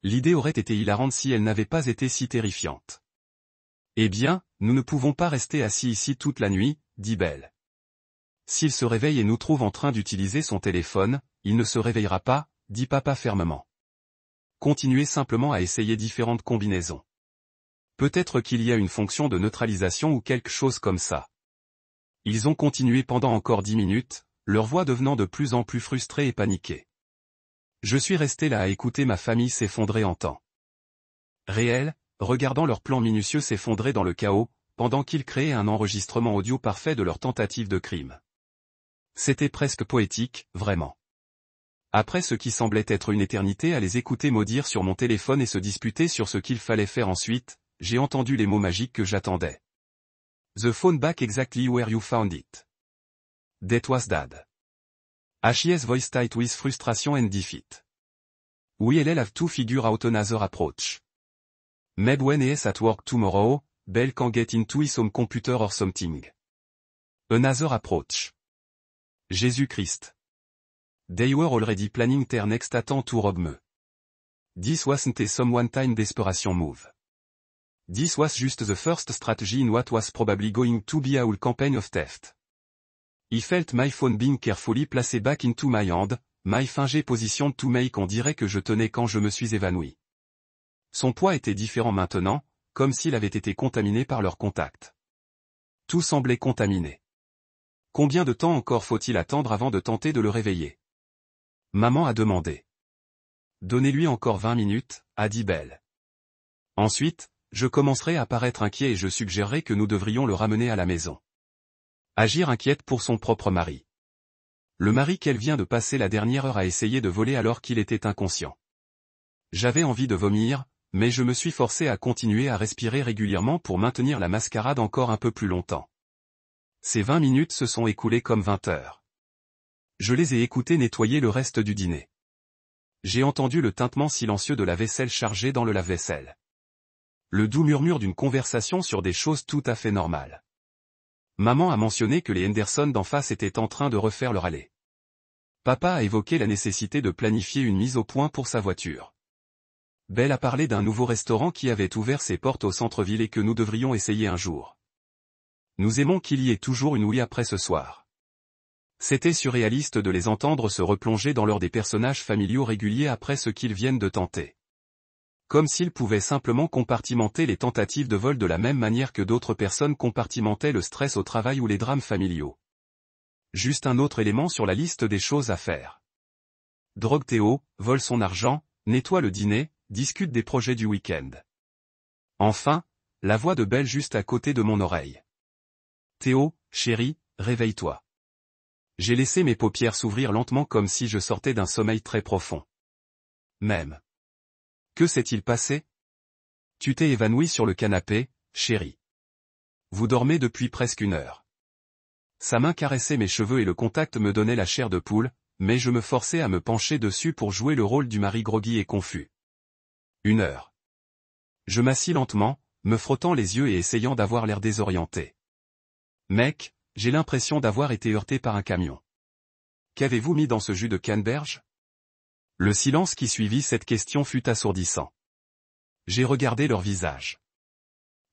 L'idée aurait été hilarante si elle n'avait pas été si terrifiante. Eh bien, nous ne pouvons pas rester assis ici toute la nuit, dit Belle. S'il se réveille et nous trouve en train d'utiliser son téléphone, il ne se réveillera pas, dit papa fermement. Continuez simplement à essayer différentes combinaisons. Peut-être qu'il y a une fonction de neutralisation ou quelque chose comme ça. Ils ont continué pendant encore 10 minutes, leur voix devenant de plus en plus frustrée et paniquée. Je suis resté là à écouter ma famille s'effondrer en temps réel, regardant leur plan minutieux s'effondrer dans le chaos, pendant qu'ils créaient un enregistrement audio parfait de leur tentative de crime. C'était presque poétique, vraiment. Après ce qui semblait être une éternité à les écouter maudire sur mon téléphone et se disputer sur ce qu'il fallait faire ensuite, j'ai entendu les mots magiques que j'attendais. The phone back exactly where you found it. That was dad. HIS voice tight with frustration and defeat. We'll have to figure out another approach. Maybe when he's at work tomorrow, Belle can get into his home computer or something. Another approach. Jésus-Christ. They were already planning their next attempt to rob me. This wasn't a some one-time desperation move. This was just the first strategy in what was probably going to be a whole campaign of theft. I felt my phone being carefully placed back into my hand, my finger positioned to make on dirait que je tenais quand je me suis évanoui. Son poids était différent maintenant, comme s'il avait été contaminé par leur contact. Tout semblait contaminé. Combien de temps encore faut-il attendre avant de tenter de le réveiller? Maman a demandé. Donnez-lui encore 20 minutes, a dit Belle. Ensuite, je commencerai à paraître inquiet et je suggérerai que nous devrions le ramener à la maison. Agir inquiète pour son propre mari. Le mari qu'elle vient de passer la dernière heure à essayer de voler alors qu'il était inconscient. J'avais envie de vomir, mais je me suis forcé à continuer à respirer régulièrement pour maintenir la mascarade encore un peu plus longtemps. Ces 20 minutes se sont écoulées comme 20 heures. Je les ai écoutées nettoyer le reste du dîner. J'ai entendu le tintement silencieux de la vaisselle chargée dans le lave-vaisselle. Le doux murmure d'une conversation sur des choses tout à fait normales. Maman a mentionné que les Henderson d'en face étaient en train de refaire leur allée. Papa a évoqué la nécessité de planifier une mise au point pour sa voiture. Belle a parlé d'un nouveau restaurant qui avait ouvert ses portes au centre-ville et que nous devrions essayer un jour. Nous aimons qu'il y ait toujours une ouïe après ce soir. C'était surréaliste de les entendre se replonger dans l'or des personnages familiaux réguliers après ce qu'ils viennent de tenter. Comme s'ils pouvaient simplement compartimenter les tentatives de vol de la même manière que d'autres personnes compartimentaient le stress au travail ou les drames familiaux. Juste un autre élément sur la liste des choses à faire. Drogue Théo, vole son argent, nettoie le dîner, discute des projets du week-end. Enfin, la voix de Belle juste à côté de mon oreille. Théo, chérie, réveille-toi. J'ai laissé mes paupières s'ouvrir lentement comme si je sortais d'un sommeil très profond. Même. Que s'est-il passé? Tu t'es évanoui sur le canapé, chérie. Vous dormez depuis presque 1 heure. Sa main caressait mes cheveux et le contact me donnait la chair de poule, mais je me forçais à me pencher dessus pour jouer le rôle du mari groggy et confus. 1 heure. Je m'assis lentement, me frottant les yeux et essayant d'avoir l'air désorienté. Mec, j'ai l'impression d'avoir été heurté par un camion. Qu'avez-vous mis dans ce jus de canneberge? Le silence qui suivit cette question fut assourdissant. J'ai regardé leur visage.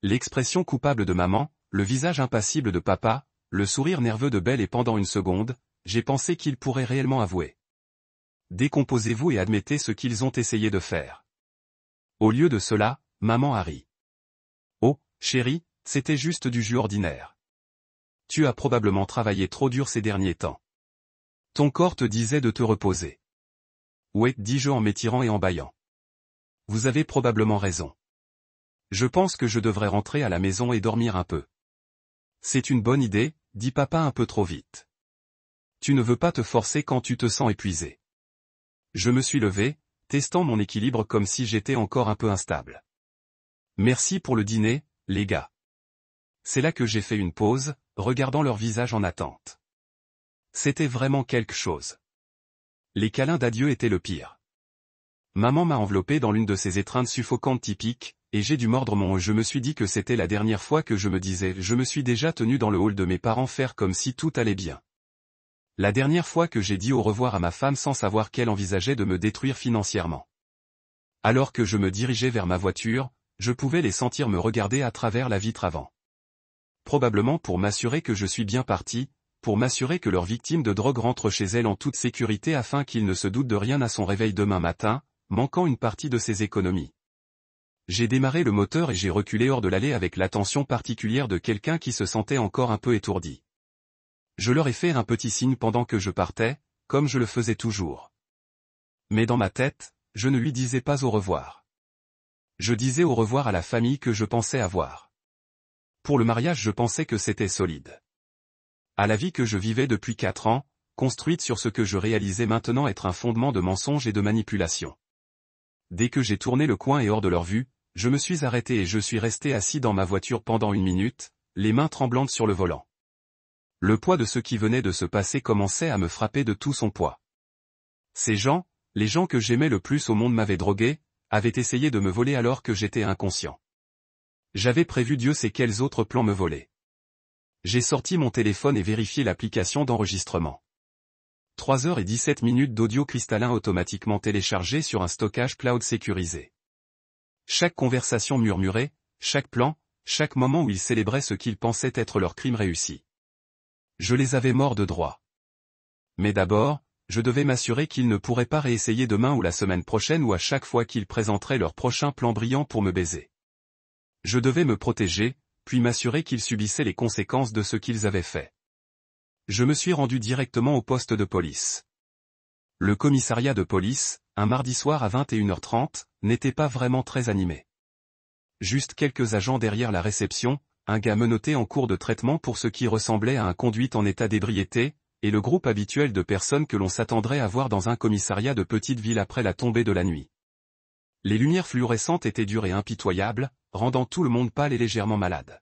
L'expression coupable de maman, le visage impassible de papa, le sourire nerveux de Belle et pendant une seconde, j'ai pensé qu'ils pourraient réellement avouer. Décomposez-vous et admettez ce qu'ils ont essayé de faire. Au lieu de cela, maman a ri. Oh, chérie, c'était juste du jus ordinaire. Tu as probablement travaillé trop dur ces derniers temps. Ton corps te disait de te reposer. Ouais, dis-je en m'étirant et en bâillant. Vous avez probablement raison. Je pense que je devrais rentrer à la maison et dormir un peu. C'est une bonne idée, dit papa un peu trop vite. Tu ne veux pas te forcer quand tu te sens épuisé. Je me suis levé, testant mon équilibre comme si j'étais encore un peu instable. Merci pour le dîner, les gars. C'est là que j'ai fait une pause, regardant leur visage en attente. C'était vraiment quelque chose. Les câlins d'adieu étaient le pire. Maman m'a enveloppé dans l'une de ces étreintes suffocantes typiques, et j'ai dû mordre mon. Je me suis dit que c'était la dernière fois que je me disais. Je me suis déjà tenu dans le hall de mes parents faire comme si tout allait bien. La dernière fois que j'ai dit au revoir à ma femme sans savoir qu'elle envisageait de me détruire financièrement. Alors que je me dirigeais vers ma voiture, je pouvais les sentir me regarder à travers la vitre avant. Probablement pour m'assurer que je suis bien parti, pour m'assurer que leur victime de drogue rentre chez elle en toute sécurité afin qu'il ne se doute de rien à son réveil demain matin, manquant une partie de ses économies. J'ai démarré le moteur et j'ai reculé hors de l'allée avec l'attention particulière de quelqu'un qui se sentait encore un peu étourdi. Je leur ai fait un petit signe pendant que je partais, comme je le faisais toujours. Mais dans ma tête, je ne lui disais pas au revoir. Je disais au revoir à la famille que je pensais avoir. Pour le mariage je pensais que c'était solide. À la vie que je vivais depuis 4 ans, construite sur ce que je réalisais maintenant être un fondement de mensonges et de manipulation. Dès que j'ai tourné le coin et hors de leur vue, je me suis arrêté et je suis resté assis dans ma voiture pendant 1 minute, les mains tremblantes sur le volant. Le poids de ce qui venait de se passer commençait à me frapper de tout son poids. Ces gens, les gens que j'aimais le plus au monde m'avaient drogué, avaient essayé de me voler alors que j'étais inconscient. J'avais prévu Dieu sait quels autres plans me voler. J'ai sorti mon téléphone et vérifié l'application d'enregistrement. 3h17 d'audio cristallin automatiquement téléchargé sur un stockage cloud sécurisé. Chaque conversation murmurée, chaque plan, chaque moment où ils célébraient ce qu'ils pensaient être leur crime réussi. Je les avais morts de droit. Mais d'abord, je devais m'assurer qu'ils ne pourraient pas réessayer demain ou la semaine prochaine ou à chaque fois qu'ils présenteraient leur prochain plan brillant pour me baiser. Je devais me protéger, puis m'assurer qu'ils subissaient les conséquences de ce qu'ils avaient fait. Je me suis rendu directement au poste de police. Le commissariat de police, un mardi soir à 21h30, n'était pas vraiment très animé. Juste quelques agents derrière la réception, un gars menotté en cours de traitement pour ce qui ressemblait à un conduite en état d'ébriété, et le groupe habituel de personnes que l'on s'attendrait à voir dans un commissariat de petite ville après la tombée de la nuit. Les lumières fluorescentes étaient dures et impitoyables, rendant tout le monde pâle et légèrement malade.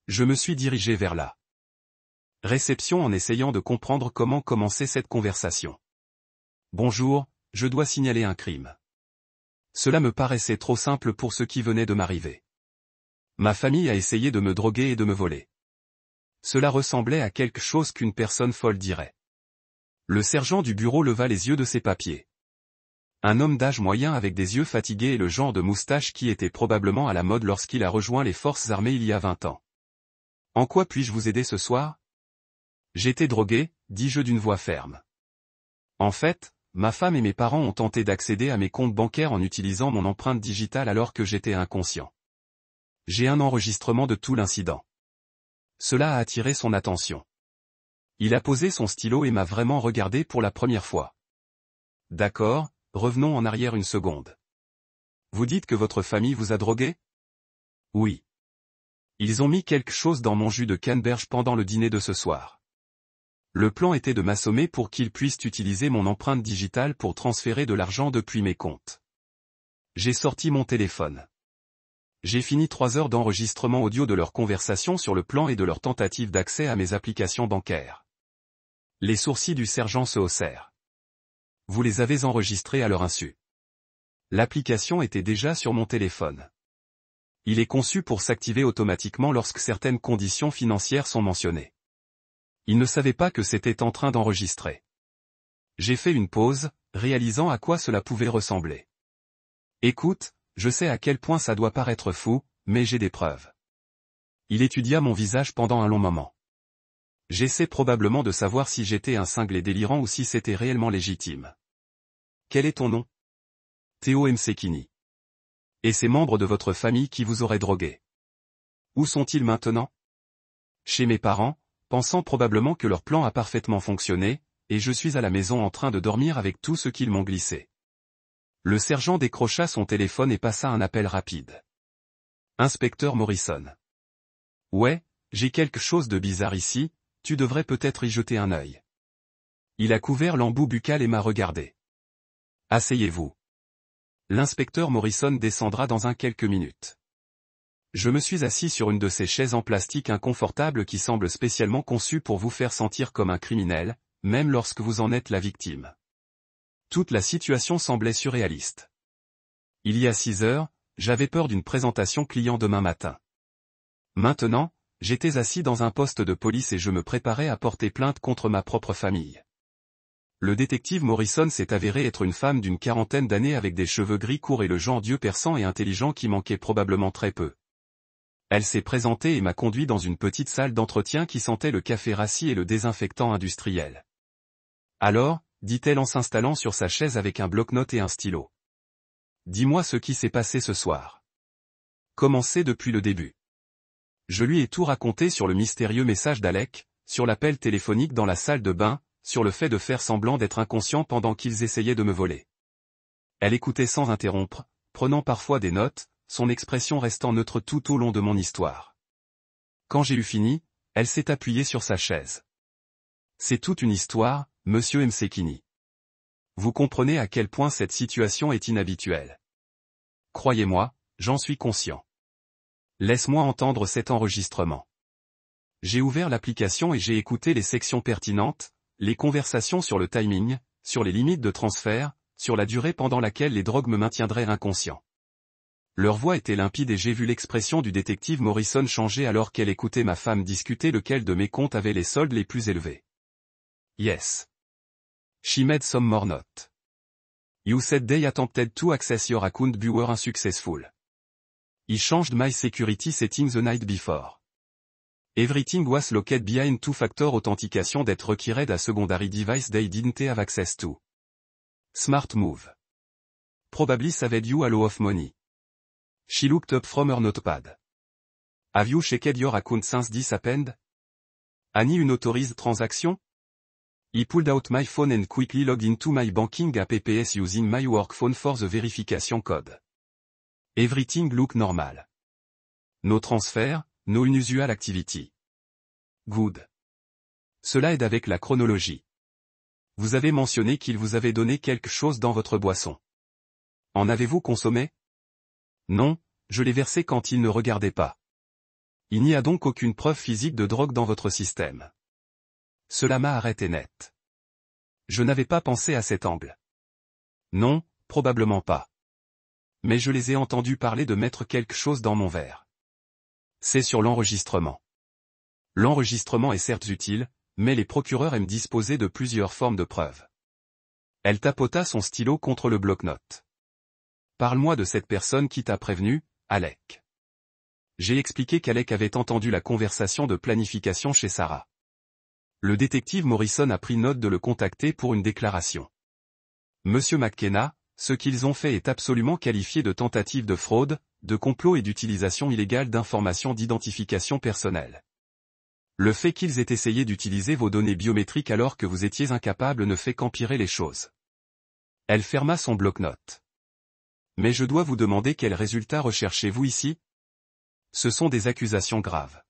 Je me suis dirigé vers la réception en essayant de comprendre comment commencer cette conversation. Bonjour, je dois signaler un crime. Cela me paraissait trop simple pour ce qui venait de m'arriver. Ma famille a essayé de me droguer et de me voler. Cela ressemblait à quelque chose qu'une personne folle dirait. Le sergent du bureau leva les yeux de ses papiers. Un homme d'âge moyen avec des yeux fatigués et le genre de moustache qui était probablement à la mode lorsqu'il a rejoint les forces armées il y a 20 ans. En quoi puis-je vous aider ce soir? J'étais drogué, dis-je d'une voix ferme. En fait, ma femme et mes parents ont tenté d'accéder à mes comptes bancaires en utilisant mon empreinte digitale alors que j'étais inconscient. J'ai un enregistrement de tout l'incident. Cela a attiré son attention. Il a posé son stylo et m'a vraiment regardé pour la première fois. D'accord, revenons en arrière une seconde. Vous dites que votre famille vous a drogué? Oui. Ils ont mis quelque chose dans mon jus de canneberge pendant le dîner de ce soir. Le plan était de m'assommer pour qu'ils puissent utiliser mon empreinte digitale pour transférer de l'argent depuis mes comptes. J'ai sorti mon téléphone. J'ai fini 3 heures d'enregistrement audio de leur conversation sur le plan et de leur tentative d'accès à mes applications bancaires. Les sourcils du sergent se haussèrent. Vous les avez enregistrés à leur insu. L'application était déjà sur mon téléphone. Il est conçu pour s'activer automatiquement lorsque certaines conditions financières sont mentionnées. Il ne savait pas que c'était en train d'enregistrer. J'ai fait une pause, réalisant à quoi cela pouvait ressembler. Écoute, je sais à quel point ça doit paraître fou, mais j'ai des preuves. Il étudia mon visage pendant un long moment. J'essaie probablement de savoir si j'étais un cinglé délirant ou si c'était réellement légitime. Quel est ton nom? Théo Msekini. Et ces membres de votre famille qui vous auraient drogué. Où sont-ils maintenant? Chez mes parents, pensant probablement que leur plan a parfaitement fonctionné, et je suis à la maison en train de dormir avec tout ce qu'ils m'ont glissé. Le sergent décrocha son téléphone et passa un appel rapide. Inspecteur Morrison. Ouais, j'ai quelque chose de bizarre ici, tu devrais peut-être y jeter un œil. Il a couvert l'embout buccal et m'a regardé. Asseyez-vous. L'inspecteur Morrison descendra dans quelques minutes. Je me suis assis sur une de ces chaises en plastique inconfortables qui semblent spécialement conçues pour vous faire sentir comme un criminel, même lorsque vous en êtes la victime. Toute la situation semblait surréaliste. Il y a 6 heures, j'avais peur d'une présentation client demain matin. Maintenant, j'étais assis dans un poste de police et je me préparais à porter plainte contre ma propre famille. Le détective Morrison s'est avéré être une femme d'une 40aine d'années avec des cheveux gris courts et le genre d'yeux perçants et intelligent qui manquait probablement très peu. Elle s'est présentée et m'a conduit dans une petite salle d'entretien qui sentait le café rassis et le désinfectant industriel. Alors, dit-elle en s'installant sur sa chaise avec un bloc-notes et un stylo. Dis-moi ce qui s'est passé ce soir. Commencez depuis le début. Je lui ai tout raconté sur le mystérieux message d'Alec, sur l'appel téléphonique dans la salle de bain, sur le fait de faire semblant d'être inconscient pendant qu'ils essayaient de me voler. Elle écoutait sans interrompre, prenant parfois des notes, son expression restant neutre tout au long de mon histoire. Quand j'ai eu fini, elle s'est appuyée sur sa chaise. C'est toute une histoire, monsieur Msekini. Vous comprenez à quel point cette situation est inhabituelle. Croyez-moi, j'en suis conscient. Laisse-moi entendre cet enregistrement. J'ai ouvert l'application et j'ai écouté les sections pertinentes, les conversations sur le timing, sur les limites de transfert, sur la durée pendant laquelle les drogues me maintiendraient inconscient. Leur voix était limpide et j'ai vu l'expression du détective Morrison changer alors qu'elle écoutait ma femme discuter lequel de mes comptes avait les soldes les plus élevés. Yes. She made some more notes. You said they attempted to access your account but were unsuccessful. I changed my security settings the night before. Everything was locked behind two-factor authentication that required a secondary device they didn't have access to. Smart move. Probably saved you a lot of money. She looked up from her notepad. Have you checked your account since this happened? Any une autorised transaction? I pulled out my phone and quickly logged into my banking apps using my work phone for the verification code. Everything looked normal. No transfer, no unusual activity. Good. Cela aide avec la chronologie. Vous avez mentionné qu'il vous avait donné quelque chose dans votre boisson. En avez-vous consommé? Non, je l'ai versé quand il ne regardait pas. Il n'y a donc aucune preuve physique de drogue dans votre système. Cela m'a arrêté net. Je n'avais pas pensé à cet angle. Non, probablement pas. Mais je les ai entendus parler de mettre quelque chose dans mon verre. C'est sur l'enregistrement. L'enregistrement est certes utile, mais les procureurs aiment disposer de plusieurs formes de preuves. Elle tapota son stylo contre le bloc-notes. Parle-moi de cette personne qui t'a prévenu, Alec. J'ai expliqué qu'Alec avait entendu la conversation de planification chez Sarah. Le détective Morrison a pris note de le contacter pour une déclaration. Monsieur McKenna, ce qu'ils ont fait est absolument qualifié de tentative de fraude, de complot et d'utilisation illégale d'informations d'identification personnelle. Le fait qu'ils aient essayé d'utiliser vos données biométriques alors que vous étiez incapable ne fait qu'empirer les choses. Elle ferma son bloc-notes. Mais je dois vous demander quels résultats recherchez-vous ici? Ce sont des accusations graves.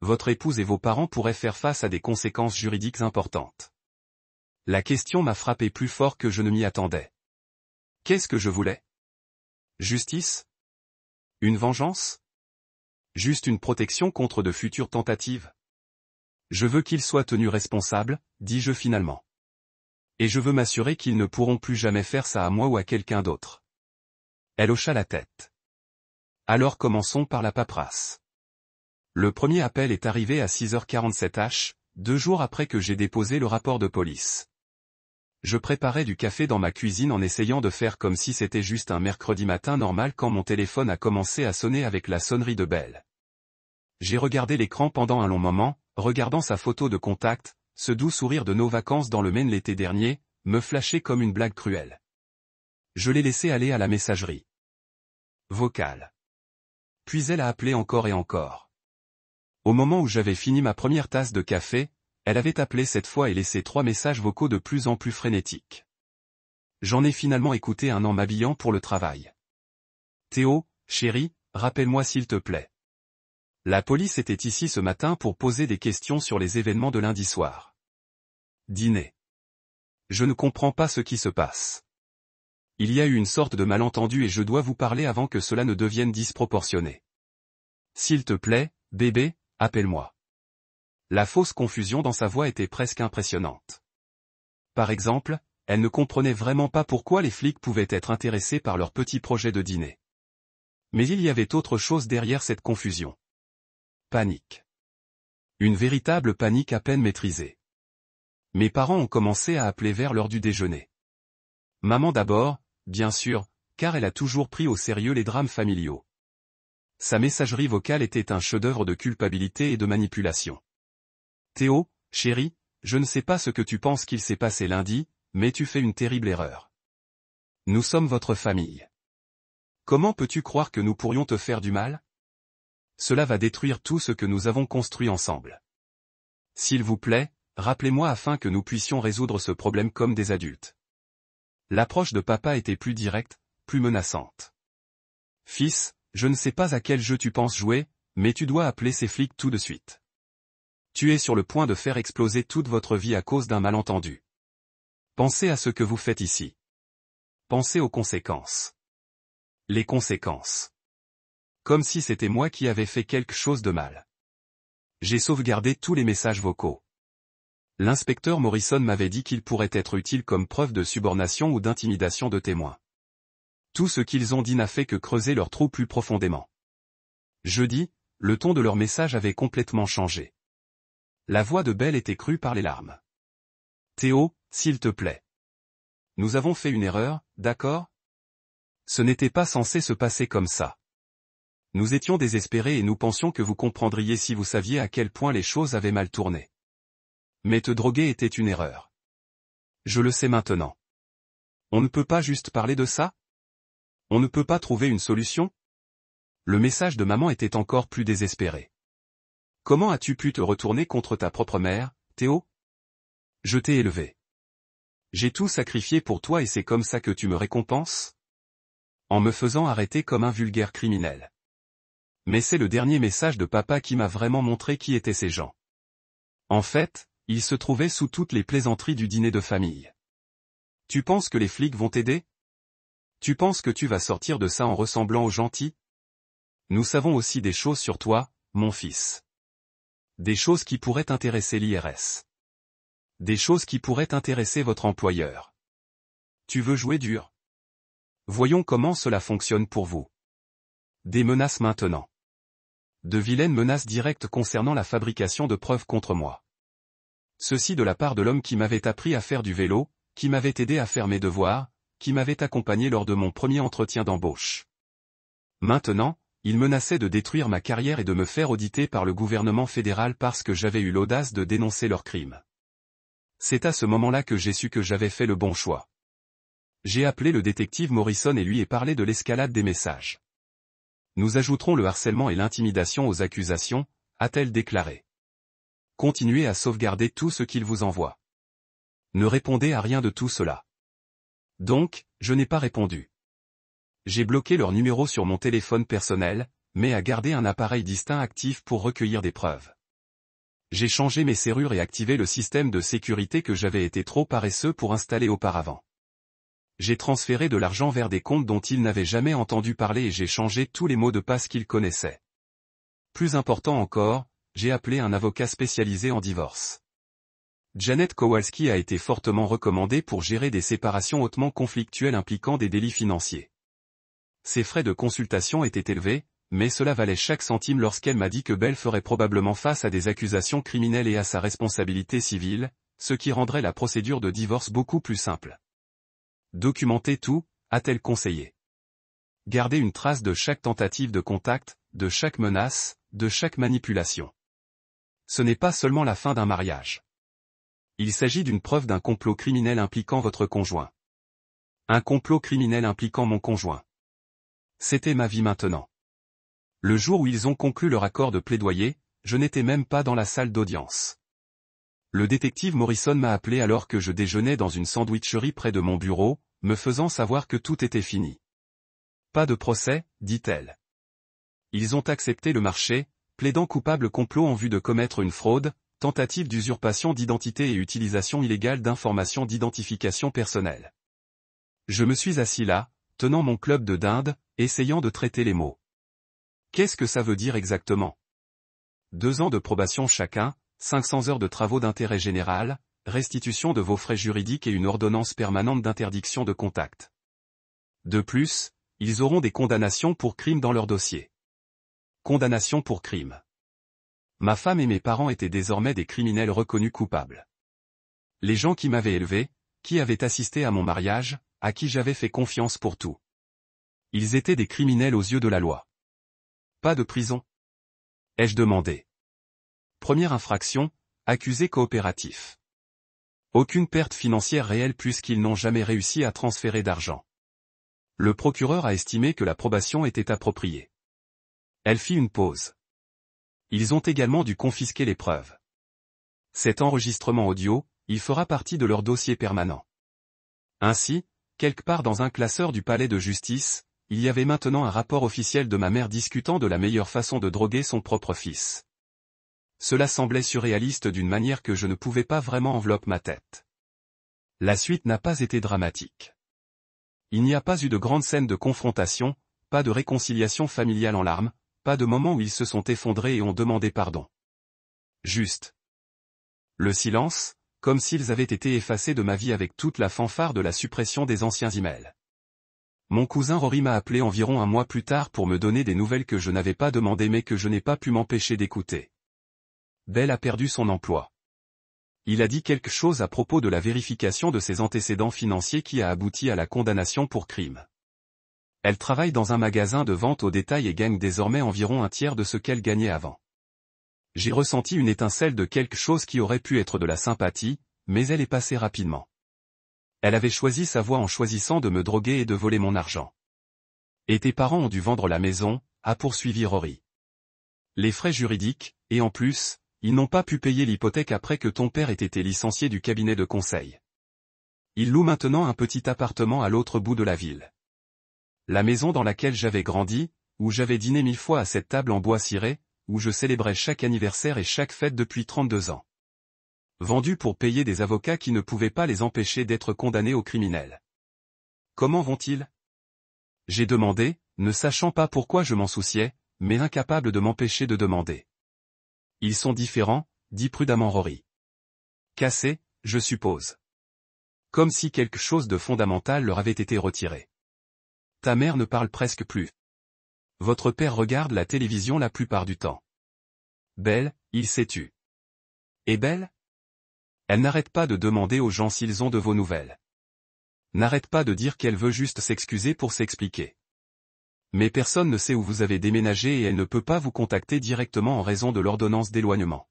Votre épouse et vos parents pourraient faire face à des conséquences juridiques importantes. La question m'a frappé plus fort que je ne m'y attendais. Qu'est-ce que je voulais? Justice? Une vengeance? Juste une protection contre de futures tentatives? Je veux qu'ils soient tenus responsables, dis-je finalement. Et je veux m'assurer qu'ils ne pourront plus jamais faire ça à moi ou à quelqu'un d'autre. Elle hocha la tête. Alors commençons par la paperasse. Le premier appel est arrivé à 6h47 h, 2 jours après que j'ai déposé le rapport de police. Je préparais du café dans ma cuisine en essayant de faire comme si c'était juste un mercredi matin normal quand mon téléphone a commencé à sonner avec la sonnerie de Bell. J'ai regardé l'écran pendant un long moment, regardant sa photo de contact, ce doux sourire de nos vacances dans le Maine l'été dernier, me flashait comme une blague cruelle. Je l'ai laissé aller à la messagerie vocale. Puis elle a appelé encore et encore. Au moment où j'avais fini ma première tasse de café, elle avait appelé cette fois et laissé 3 messages vocaux de plus en plus frénétiques. J'en ai finalement écouté un en m'habillant pour le travail. Théo, chérie, rappelle-moi s'il te plaît. La police était ici ce matin pour poser des questions sur les événements de lundi soir. Dîner. Je ne comprends pas ce qui se passe. Il y a eu une sorte de malentendu et je dois vous parler avant que cela ne devienne disproportionné. S'il te plaît, bébé, appelle-moi. La fausse confusion dans sa voix était presque impressionnante. Par exemple, elle ne comprenait vraiment pas pourquoi les flics pouvaient être intéressés par leur petit projet de dîner. Mais il y avait autre chose derrière cette confusion. Panique. Une véritable panique à peine maîtrisée. Mes parents ont commencé à appeler vers l'heure du déjeuner. Maman d'abord, bien sûr, car elle a toujours pris au sérieux les drames familiaux. Sa messagerie vocale était un chef-d'œuvre de culpabilité et de manipulation. Théo, chérie, je ne sais pas ce que tu penses qu'il s'est passé lundi, mais tu fais une terrible erreur. Nous sommes votre famille. Comment peux-tu croire que nous pourrions te faire du mal? Cela va détruire tout ce que nous avons construit ensemble. S'il vous plaît, rappelez-moi afin que nous puissions résoudre ce problème comme des adultes. L'approche de papa était plus directe, plus menaçante. Fils, je ne sais pas à quel jeu tu penses jouer, mais tu dois appeler ces flics tout de suite. Tu es sur le point de faire exploser toute votre vie à cause d'un malentendu. Pensez à ce que vous faites ici. Pensez aux conséquences. Les conséquences. Comme si c'était moi qui avais fait quelque chose de mal. J'ai sauvegardé tous les messages vocaux. L'inspecteur Morrison m'avait dit qu'il pourrait être utile comme preuve de subornation ou d'intimidation de témoins. Tout ce qu'ils ont dit n'a fait que creuser leur trou plus profondément. Jeudi, le ton de leur message avait complètement changé. La voix de Belle était crue par les larmes. Théo, s'il te plaît. Nous avons fait une erreur, d'accord? Ce n'était pas censé se passer comme ça. Nous étions désespérés et nous pensions que vous comprendriez si vous saviez à quel point les choses avaient mal tourné. Mais te droguer était une erreur. Je le sais maintenant. On ne peut pas juste parler de ça? On ne peut pas trouver une solution? Le message de maman était encore plus désespéré. Comment as-tu pu te retourner contre ta propre mère, Théo? Je t'ai élevé. J'ai tout sacrifié pour toi et c'est comme ça que tu me récompenses? En me faisant arrêter comme un vulgaire criminel. Mais c'est le dernier message de papa qui m'a vraiment montré qui étaient ces gens. En fait, ils se trouvaient sous toutes les plaisanteries du dîner de famille. Tu penses que les flics vont t'aider? Tu penses que tu vas sortir de ça en ressemblant aux gentils? Nous savons aussi des choses sur toi, mon fils. Des choses qui pourraient intéresser l'IRS. Des choses qui pourraient intéresser votre employeur. Tu veux jouer dur? Voyons comment cela fonctionne pour vous. Des menaces maintenant. De vilaines menaces directes concernant la fabrication de preuves contre moi. Ceci de la part de l'homme qui m'avait appris à faire du vélo, qui m'avait aidé à faire mes devoirs, qui m'avait accompagné lors de mon premier entretien d'embauche. Maintenant, il menaçait de détruire ma carrière et de me faire auditer par le gouvernement fédéral parce que j'avais eu l'audace de dénoncer leurs crimes. C'est à ce moment-là que j'ai su que j'avais fait le bon choix. J'ai appelé le détective Morrison et lui ai parlé de l'escalade des messages. Nous ajouterons le harcèlement et l'intimidation aux accusations, a-t-elle déclaré. Continuez à sauvegarder tout ce qu'il vous envoie. Ne répondez à rien de tout cela. Donc, je n'ai pas répondu. J'ai bloqué leur numéro sur mon téléphone personnel, mais à garder un appareil distinct actif pour recueillir des preuves. J'ai changé mes serrures et activé le système de sécurité que j'avais été trop paresseux pour installer auparavant. J'ai transféré de l'argent vers des comptes dont ils n'avaient jamais entendu parler et j'ai changé tous les mots de passe qu'ils connaissaient. Plus important encore, j'ai appelé un avocat spécialisé en divorce. Janet Kowalski a été fortement recommandée pour gérer des séparations hautement conflictuelles impliquant des délits financiers. Ses frais de consultation étaient élevés, mais cela valait chaque centime lorsqu'elle m'a dit que Belle ferait probablement face à des accusations criminelles et à sa responsabilité civile, ce qui rendrait la procédure de divorce beaucoup plus simple. Documentez tout, a-t-elle conseillé. Gardez une trace de chaque tentative de contact, de chaque menace, de chaque manipulation. Ce n'est pas seulement la fin d'un mariage. Il s'agit d'une preuve d'un complot criminel impliquant votre conjoint. Un complot criminel impliquant mon conjoint. C'était ma vie maintenant. Le jour où ils ont conclu leur accord de plaidoyer, je n'étais même pas dans la salle d'audience. Le détective Morrison m'a appelé alors que je déjeunais dans une sandwicherie près de mon bureau, me faisant savoir que tout était fini. Pas de procès, dit-elle. Ils ont accepté le marché, plaidant coupable complot en vue de commettre une fraude, tentative d'usurpation d'identité et utilisation illégale d'informations d'identification personnelle. Je me suis assis là, tenant mon club de dinde, essayant de traiter les mots. Qu'est-ce que ça veut dire exactement? 2 ans de probation chacun, 500 heures de travaux d'intérêt général, restitution de vos frais juridiques et une ordonnance permanente d'interdiction de contact. De plus, ils auront des condamnations pour crimes dans leur dossier. Condamnation pour crime. Ma femme et mes parents étaient désormais des criminels reconnus coupables. Les gens qui m'avaient élevé, qui avaient assisté à mon mariage, à qui j'avais fait confiance pour tout. Ils étaient des criminels aux yeux de la loi. Pas de prison? Ai-je demandé. Première infraction, accusé coopératif. Aucune perte financière réelle puisqu'ils n'ont jamais réussi à transférer d'argent. Le procureur a estimé que la probation était appropriée. Elle fit une pause. Ils ont également dû confisquer les preuves. Cet enregistrement audio, il fera partie de leur dossier permanent. Ainsi, quelque part dans un classeur du palais de justice, il y avait maintenant un rapport officiel de ma mère discutant de la meilleure façon de droguer son propre fils. Cela semblait surréaliste d'une manière que je ne pouvais pas vraiment envelopper ma tête. La suite n'a pas été dramatique. Il n'y a pas eu de grande scène de confrontation, pas de réconciliation familiale en larmes, pas de moment où ils se sont effondrés et ont demandé pardon. Juste. Le silence, comme s'ils avaient été effacés de ma vie avec toute la fanfare de la suppression des anciens emails. Mon cousin Rory m'a appelé environ un mois plus tard pour me donner des nouvelles que je n'avais pas demandées mais que je n'ai pas pu m'empêcher d'écouter. Belle a perdu son emploi. Il a dit quelque chose à propos de la vérification de ses antécédents financiers qui a abouti à la condamnation pour crime. Elle travaille dans un magasin de vente au détail et gagne désormais environ un tiers de ce qu'elle gagnait avant. J'ai ressenti une étincelle de quelque chose qui aurait pu être de la sympathie, mais elle est passée rapidement. Elle avait choisi sa voie en choisissant de me droguer et de voler mon argent. Et tes parents ont dû vendre la maison, a poursuivi Rory. Les frais juridiques, et en plus, Ils n'ont pas pu payer l'hypothèque après que ton père ait été licencié du cabinet de conseil. Il loue maintenant un petit appartement à l'autre bout de la ville. La maison dans laquelle j'avais grandi, où j'avais dîné 1000 fois à cette table en bois ciré, où je célébrais chaque anniversaire et chaque fête depuis 32 ans. Vendus pour payer des avocats qui ne pouvaient pas les empêcher d'être condamnés au criminel. Comment vont-ils? J'ai demandé, ne sachant pas pourquoi je m'en souciais, mais incapable de m'empêcher de demander. Ils sont différents, dit prudemment Rory. Cassés, je suppose. Comme si quelque chose de fondamental leur avait été retiré. Ta mère ne parle presque plus. Votre père regarde la télévision la plupart du temps. Belle, il s'est tu. Et Belle? Elle n'arrête pas de demander aux gens s'ils ont de vos nouvelles. N'arrête pas de dire qu'elle veut juste s'excuser pour s'expliquer. Mais personne ne sait où vous avez déménagé et elle ne peut pas vous contacter directement en raison de l'ordonnance d'éloignement.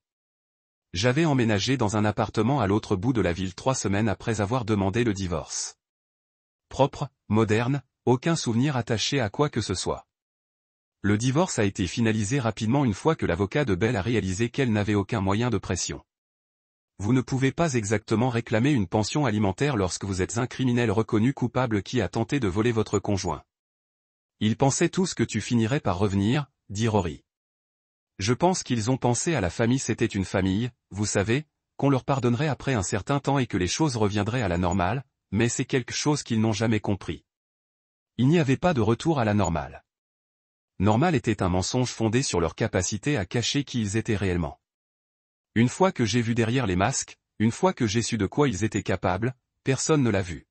J'avais emménagé dans un appartement à l'autre bout de la ville 3 semaines après avoir demandé le divorce. Propre, moderne, aucun souvenir attaché à quoi que ce soit. Le divorce a été finalisé rapidement une fois que l'avocat de Belle a réalisé qu'elle n'avait aucun moyen de pression. Vous ne pouvez pas exactement réclamer une pension alimentaire lorsque vous êtes un criminel reconnu coupable qui a tenté de voler votre conjoint. Ils pensaient tous que tu finirais par revenir, dit Rory. Je pense qu'ils ont pensé à la famille, c'était une famille, vous savez, qu'on leur pardonnerait après un certain temps et que les choses reviendraient à la normale, mais c'est quelque chose qu'ils n'ont jamais compris. Il n'y avait pas de retour à la normale. Normal était un mensonge fondé sur leur capacité à cacher qui ils étaient réellement. Une fois que j'ai vu derrière les masques, une fois que j'ai su de quoi ils étaient capables, personne ne l'a vu.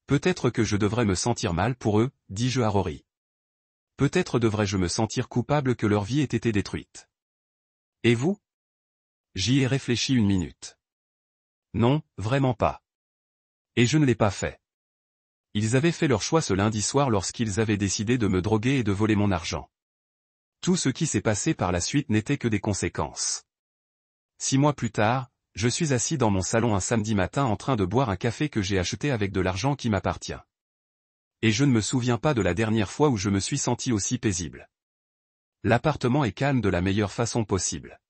Peut-être que je devrais me sentir mal pour eux, dis-je à Rory. Peut-être devrais-je me sentir coupable que leur vie ait été détruite. Et vous? J'y ai réfléchi une minute. Non, vraiment pas. Et je ne l'ai pas fait. Ils avaient fait leur choix ce lundi soir lorsqu'ils avaient décidé de me droguer et de voler mon argent. Tout ce qui s'est passé par la suite n'était que des conséquences. 6 mois plus tard, je suis assis dans mon salon un samedi matin en train de boire un café que j'ai acheté avec de l'argent qui m'appartient. Et je ne me souviens pas de la dernière fois où je me suis senti aussi paisible. L'appartement est calme de la meilleure façon possible.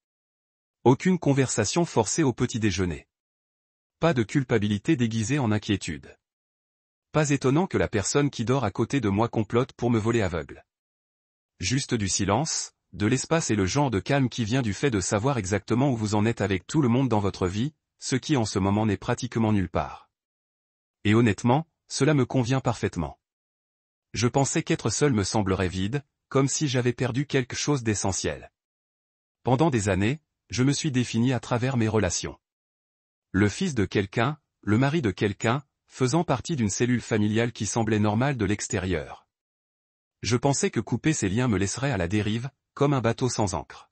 Aucune conversation forcée au petit déjeuner. Pas de culpabilité déguisée en inquiétude. Pas étonnant que la personne qui dort à côté de moi complote pour me voler aveugle. Juste du silence, de l'espace et le genre de calme qui vient du fait de savoir exactement où vous en êtes avec tout le monde dans votre vie, ce qui en ce moment n'est pratiquement nulle part. Et honnêtement, cela me convient parfaitement. Je pensais qu'être seul me semblerait vide, comme si j'avais perdu quelque chose d'essentiel. Pendant des années, je me suis défini à travers mes relations. Le fils de quelqu'un, le mari de quelqu'un, faisant partie d'une cellule familiale qui semblait normale de l'extérieur. Je pensais que couper ces liens me laisserait à la dérive, comme un bateau sans ancre.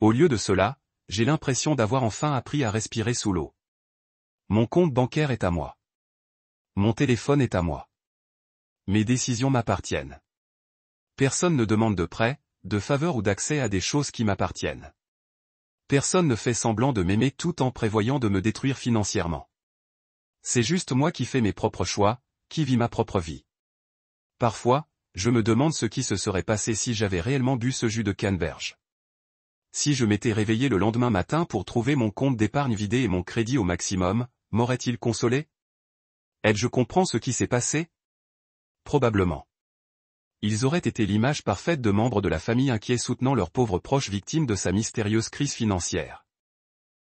Au lieu de cela, j'ai l'impression d'avoir enfin appris à respirer sous l'eau. Mon compte bancaire est à moi. Mon téléphone est à moi. Mes décisions m'appartiennent. Personne ne demande de prêt, de faveur ou d'accès à des choses qui m'appartiennent. Personne ne fait semblant de m'aimer tout en prévoyant de me détruire financièrement. C'est juste moi qui fais mes propres choix, qui vis ma propre vie. Parfois, je me demande ce qui se serait passé si j'avais réellement bu ce jus de canneberge. Si je m'étais réveillé le lendemain matin pour trouver mon compte d'épargne vidé et mon crédit au maximum, m'aurait-il consolé? Ai-je compris ce qui s'est passé? Probablement. Ils auraient été l'image parfaite de membres de la famille inquiets soutenant leurs pauvres proches victimes de sa mystérieuse crise financière.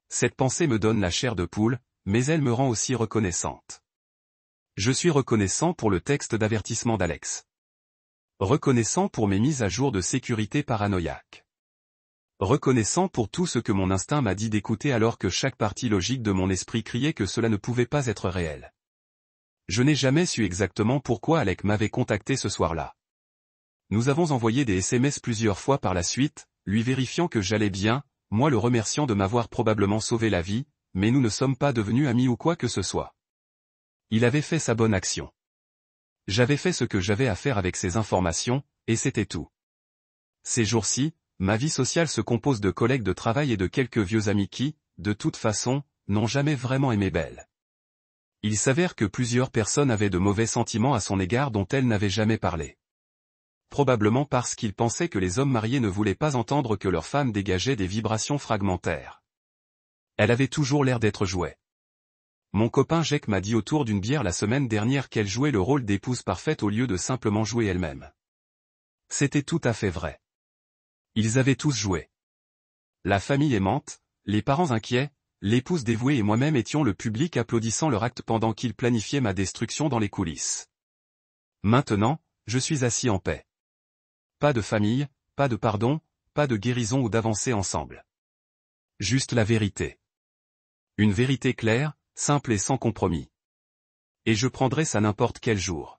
Cette pensée me donne la chair de poule, mais elle me rend aussi reconnaissante. Je suis reconnaissant pour le texte d'avertissement d'Alex. Reconnaissant pour mes mises à jour de sécurité paranoïaque. Reconnaissant pour tout ce que mon instinct m'a dit d'écouter alors que chaque partie logique de mon esprit criait que cela ne pouvait pas être réel. Je n'ai jamais su exactement pourquoi Alec m'avait contacté ce soir-là. Nous avons envoyé des SMS plusieurs fois par la suite, lui vérifiant que j'allais bien, moi le remerciant de m'avoir probablement sauvé la vie, mais nous ne sommes pas devenus amis ou quoi que ce soit. Il avait fait sa bonne action. J'avais fait ce que j'avais à faire avec ces informations, et c'était tout. Ces jours-ci, ma vie sociale se compose de collègues de travail et de quelques vieux amis qui, de toute façon, n'ont jamais vraiment aimé Belle. Il s'avère que plusieurs personnes avaient de mauvais sentiments à son égard dont elle n'avait jamais parlé. probablement parce qu'ils pensaient que les hommes mariés ne voulaient pas entendre que leurs femmes dégageaient des vibrations fragmentaires. Elle avait toujours l'air d'être jouet. Mon copain Jack m'a dit autour d'une bière la semaine dernière qu'elle jouait le rôle d'épouse parfaite au lieu de simplement jouer elle-même. C'était tout à fait vrai. Ils avaient tous joué. La famille aimante, les parents inquiets, l'épouse dévouée et moi-même étions le public applaudissant leur acte pendant qu'ils planifiaient ma destruction dans les coulisses. Maintenant, je suis assis en paix. Pas de famille, pas de pardon, pas de guérison ou d'avancée ensemble. Juste la vérité. Une vérité claire, simple et sans compromis. Et je prendrai ça n'importe quel jour.